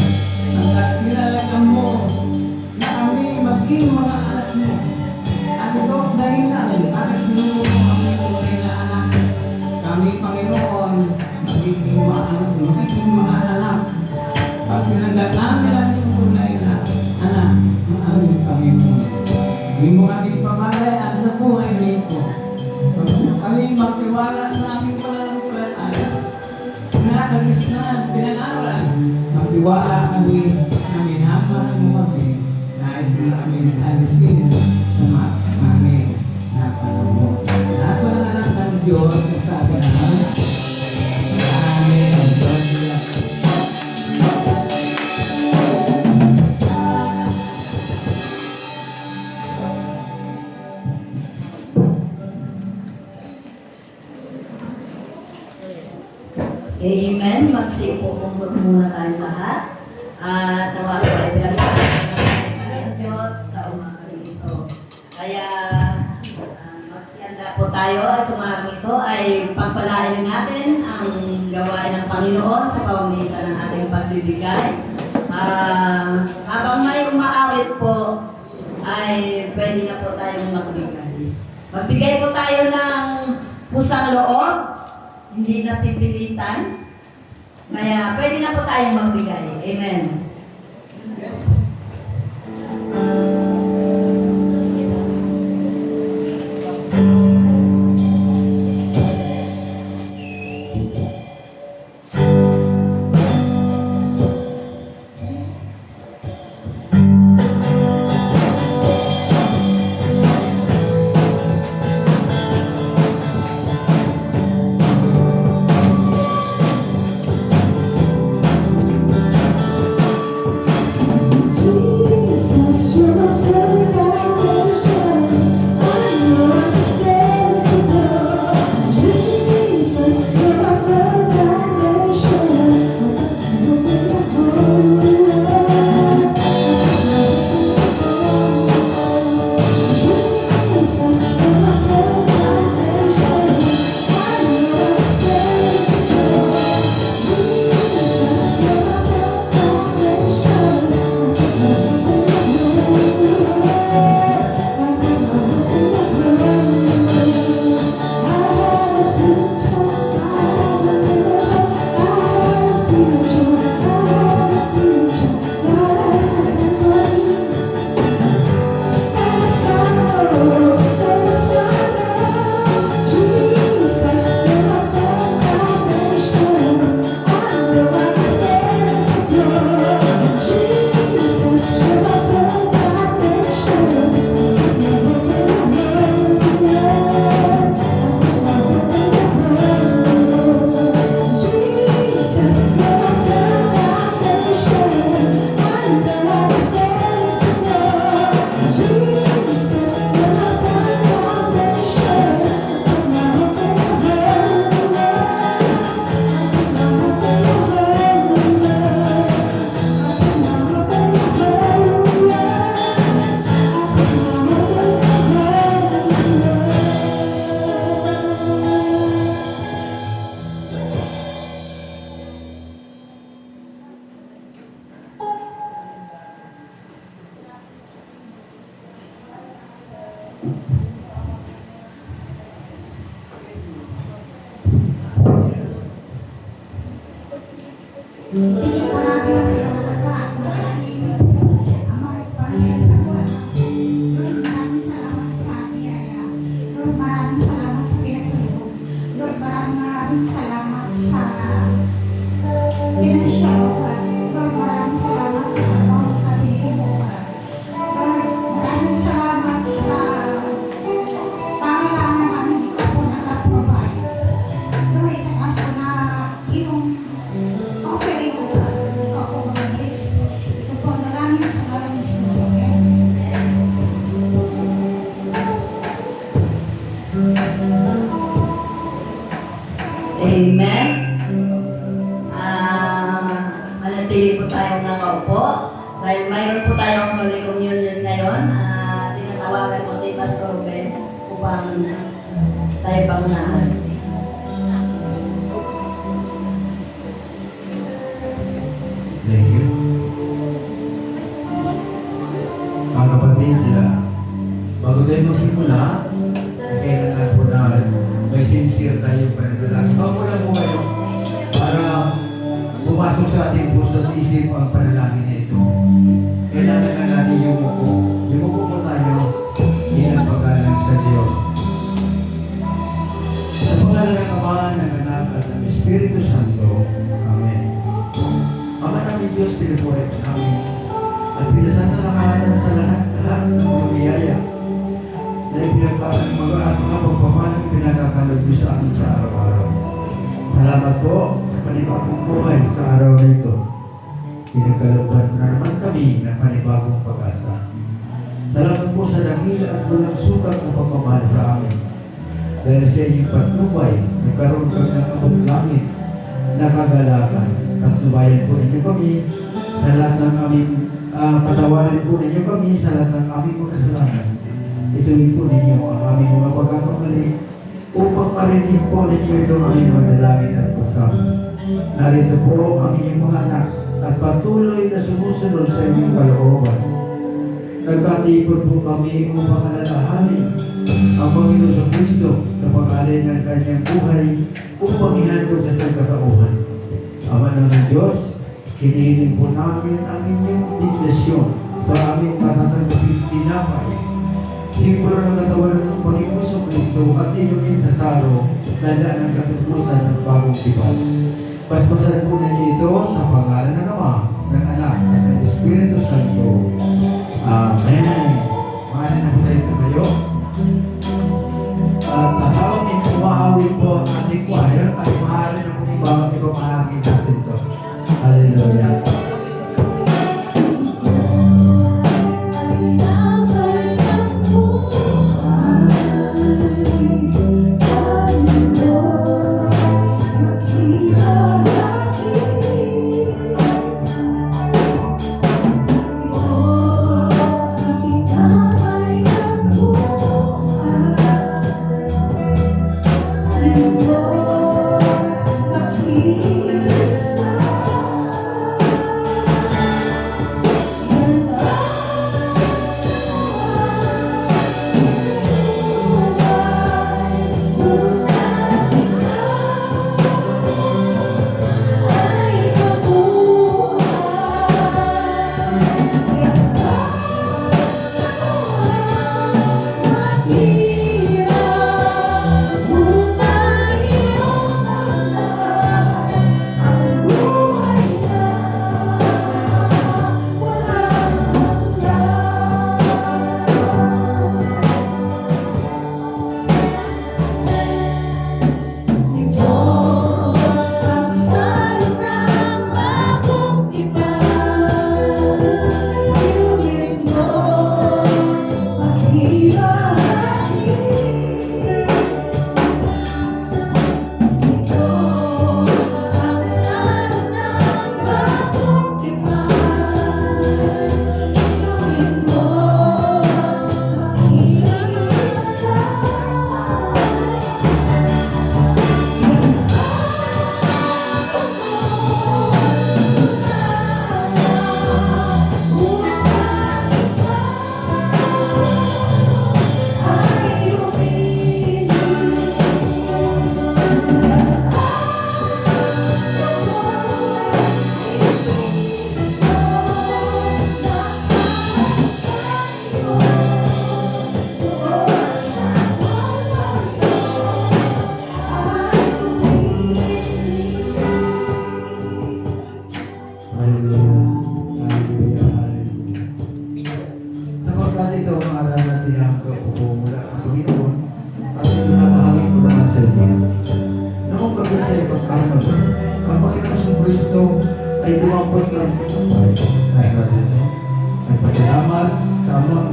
Hanggat nilalagyan mo na kami maging mga anak mo. At ito dahil namin, at sinuno mo kami tunay na anak. Kami, Panginoon, magiging mga anak. Pag pinagdat namin ang tunay na anak ng aming Panginoon. Hindi mo kami pamalayaan sa buhay nito. Kami magtiwala sa aming pananampalataya. Pinakalis na, pinag-aral. Magtiwala kami na minamahal mo kami. Nais mo kami alisin sa mga na panahon. Lahat mo na anak ng Diyos na sabi na Amen. Amen. Magsiupo po muna tayong lahat. At nawa po ay pinagpapalagay ng salita ng Diyos sa umagang ito. Kaya magsihanda po tayo at sa umagang ito ay pagpalain natin ang gawain ng Panginoon sa pamamagitan ng ating pagbibigay. Habang may umaawit po, ay pwede na po tayong magbigay. Magbigay po tayo ng pusang loob, hindi na pipilitan. Kaya pwede na po tayong magbigay. Amen. Tingin po namin ang tinatapa. Maraming amang pangyarihan sa Lord, maraming salamat sa biyaya. Lord, maraming salamat sa pinatulog. Lord, maraming salamat sa pinasya ko, God. Lord, maraming salamat sa trabaho sa binigay mo, God. Lord, maraming salamat sa pangailangan namin. Ikaw po nag-provide. Lord, itataas ko na yung offering ko, God. Ikaw po mag-bless. Ito po ang dalangin sa ngalan ni Jesus. Amen. Manatili po tayong nakaupo dahil mayroon po tayong Holy Communion ngayon. Tinatawagan ko si Pastor Ben upang tayo pangunahan. Thank you. Mga kapatid, bago tayo magsimula, kailangan po na may sincere tayo panalangin. Bago lang po kayo para pumasok sa ating puso at isip ang panalangin na ito. Kailangan na natin yung upo. Yung upo po tayo, hinang pagkalang sa Diyos. Sa pangalan ng Ama, ng Anak, at ng Espiritu Santo. Amen. Ama namin Diyos, pinupuri ka namin at pinasasalamatan sa lahat ng mga biyaya na ipinagpapan ng mga pagpapalang pinagkakalog mo sa amin sa araw-araw. Salamat po sa panibagong buhay sa araw na ito. Pinagkalooban mo na naman kami ng panibagong pag-asa. Salamat po sa dakila at walang sukat ng pagmamahal sa amin. Dahil sa inyong patnubay, nagkaroon kami ng abot langit na kagalakan. Patnubayan po ninyo kami sa lahat ng aming patawarin po ninyo kami sa lahat ng aming makasalanan. Ituloy po ninyo ang aming mga pagkakamali upang marinig po ninyo ito ang aming madalangin at pasama. Narito po ang inyong mga anak at patuloy na sumusunod sa inyong kalooban. Nagkatipon po kami upang alalahanin ang Panginoon sa Kristo na pag-alin ng kanyang buhay upang ihandog sa sangkatauhan. Ama ng Diyos, hinihiling po namin ang inyong bendisyon sa aming matatanggaping tinapay. Simbolo ng katawan ng Panginoon sa Kristo at inyong insasalo na daan ng katutusan ng bagong tipan. Paspasan po ninyo ito sa pangalan ng Ama, ng Anak, at ng Espiritu Santo. Amen. Mahalin na po tayo tumayo. At habang inumahawi po ang ating choir, ay mahalin na po ibang ipamahagi natin ito. Hallelujah. Oh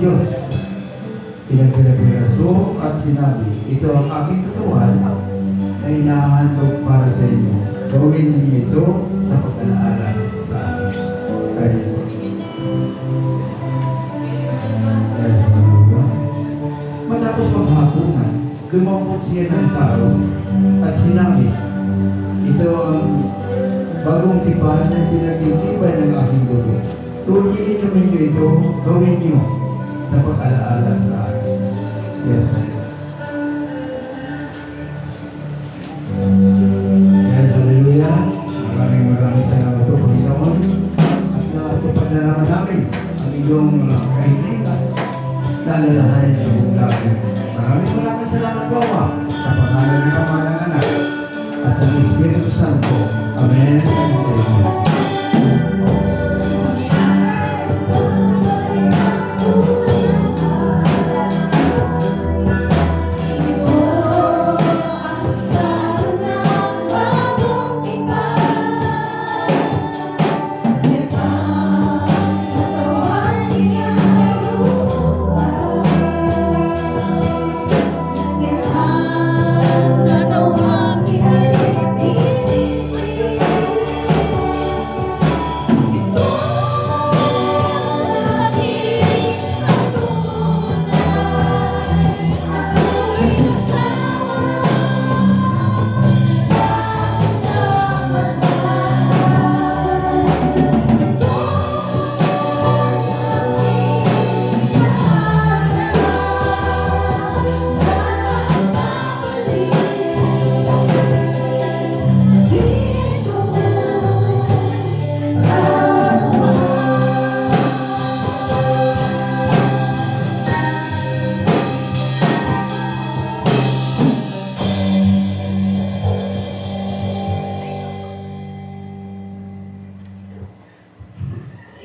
Diyos. Pinagpiraso at sinabi, ito ang aking katawan na inahandog para sa inyo. Gawin ninyo ito sa pag-alaala sa akin. Kaya po. Yes, hallelujah. Matapos maghapunan, lumambot siya ng tao at sinabi, ito ang bagong tipan na pinagtitibay ng aking dugo. Tuloy inumin niyo ito, gawin niyo sa pag-alaala sa akin. Yes, yes, hallelujah. Maraming salamat po, Panginoon. At natupad na naman namin ang iyong kahilingan na alalahanin niyo lagi. Maraming salamat po, Ama, sa pangalan ng Ama ng Anak at ng Espiritu Santo. Amen. Amen.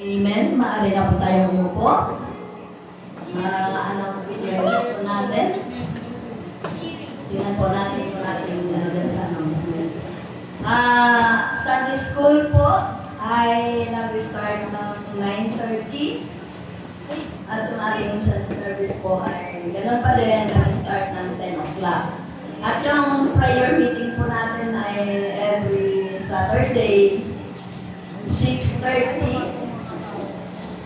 Amen. Maaari na po tayong umupo. Announce po natin. Tingnan po natin yung ating dyan sa announcement. Sunday school po ay nag-start ng 9:30. At yung ating service po ay ganoon pa din, nag-start ng 10 o'clock. At yung prayer meeting po natin ay every Saturday, 6:30.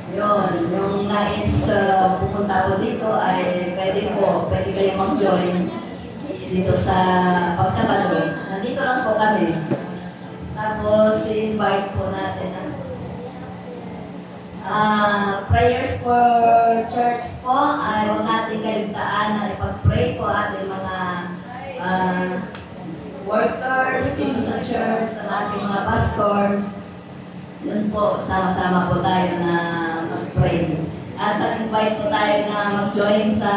Yun, yung nais pumunta ko dito ay pwede kayo mag-join dito sa Pagsabado. Nandito lang po kami. Tapos, invite po natin prayers for church po ay huwag natin kaligtaan na ipag-pray po ating mga workers dito sa church, sa ating mga pastors. Yun po, sama-sama po tayo na mag-pray. At mag-invite po tayo na mag-join sa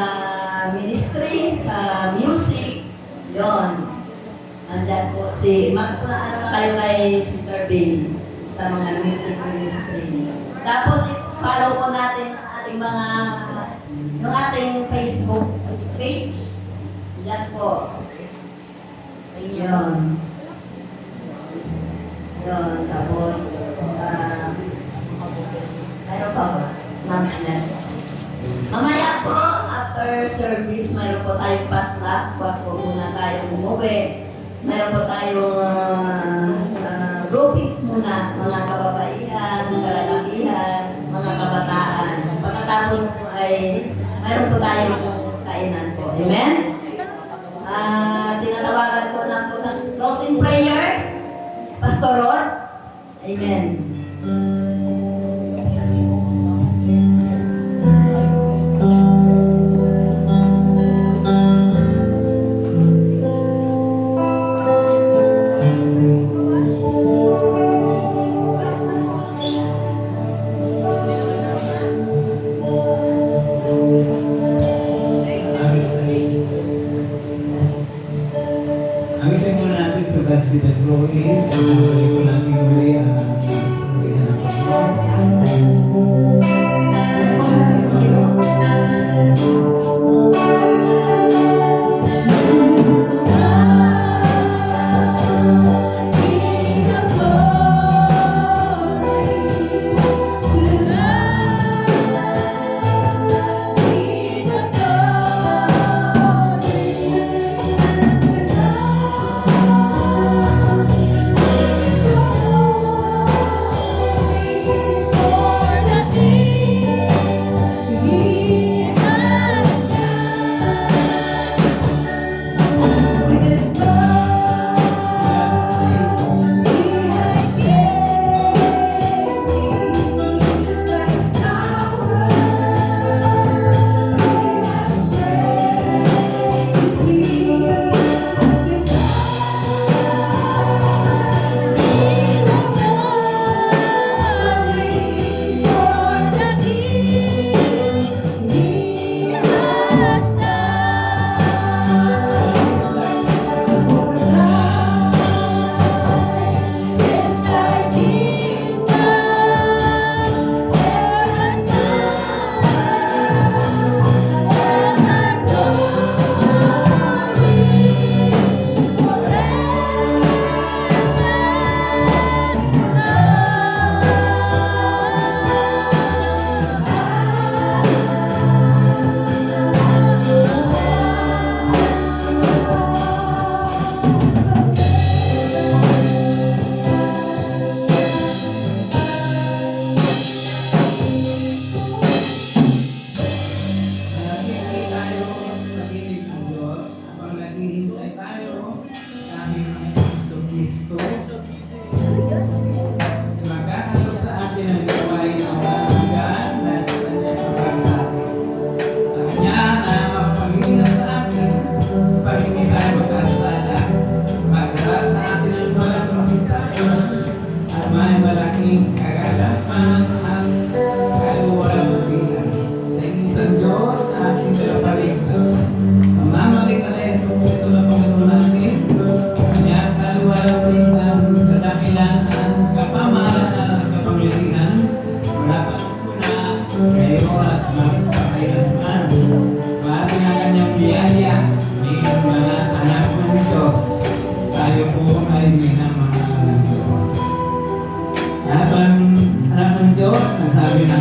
ministry, sa music. Yun. Nandyan po si, ano na kayo kay Sister Bin sa mga music ministry. Tapos, follow po natin ang ating mga, yung ating Facebook page. Yan po. Yun. Yun, tapos, mayroon pa ba? Announcement. Mamaya po, after service, mayroon po tayong potluck. Huwag po muna tayong umuwi. Mayroon po tayong groupings muna, mga kababaihan, kalalakihan, mga kabataan. Pagkatapos po ay, mayroon po tayong kainan po. Amen? Tinatawagan ko na po sa closing prayer. Pastor Rod, amen. Gamitin muna natin to God be the glory. And balik ko natin muli ang ngayon at magpakailanman. Maaari ang kanyang biyaya, mayroon mga anak ng Diyos. Tayo po ay minamahal ng Diyos. Habang anak ng Diyos, ang sabi na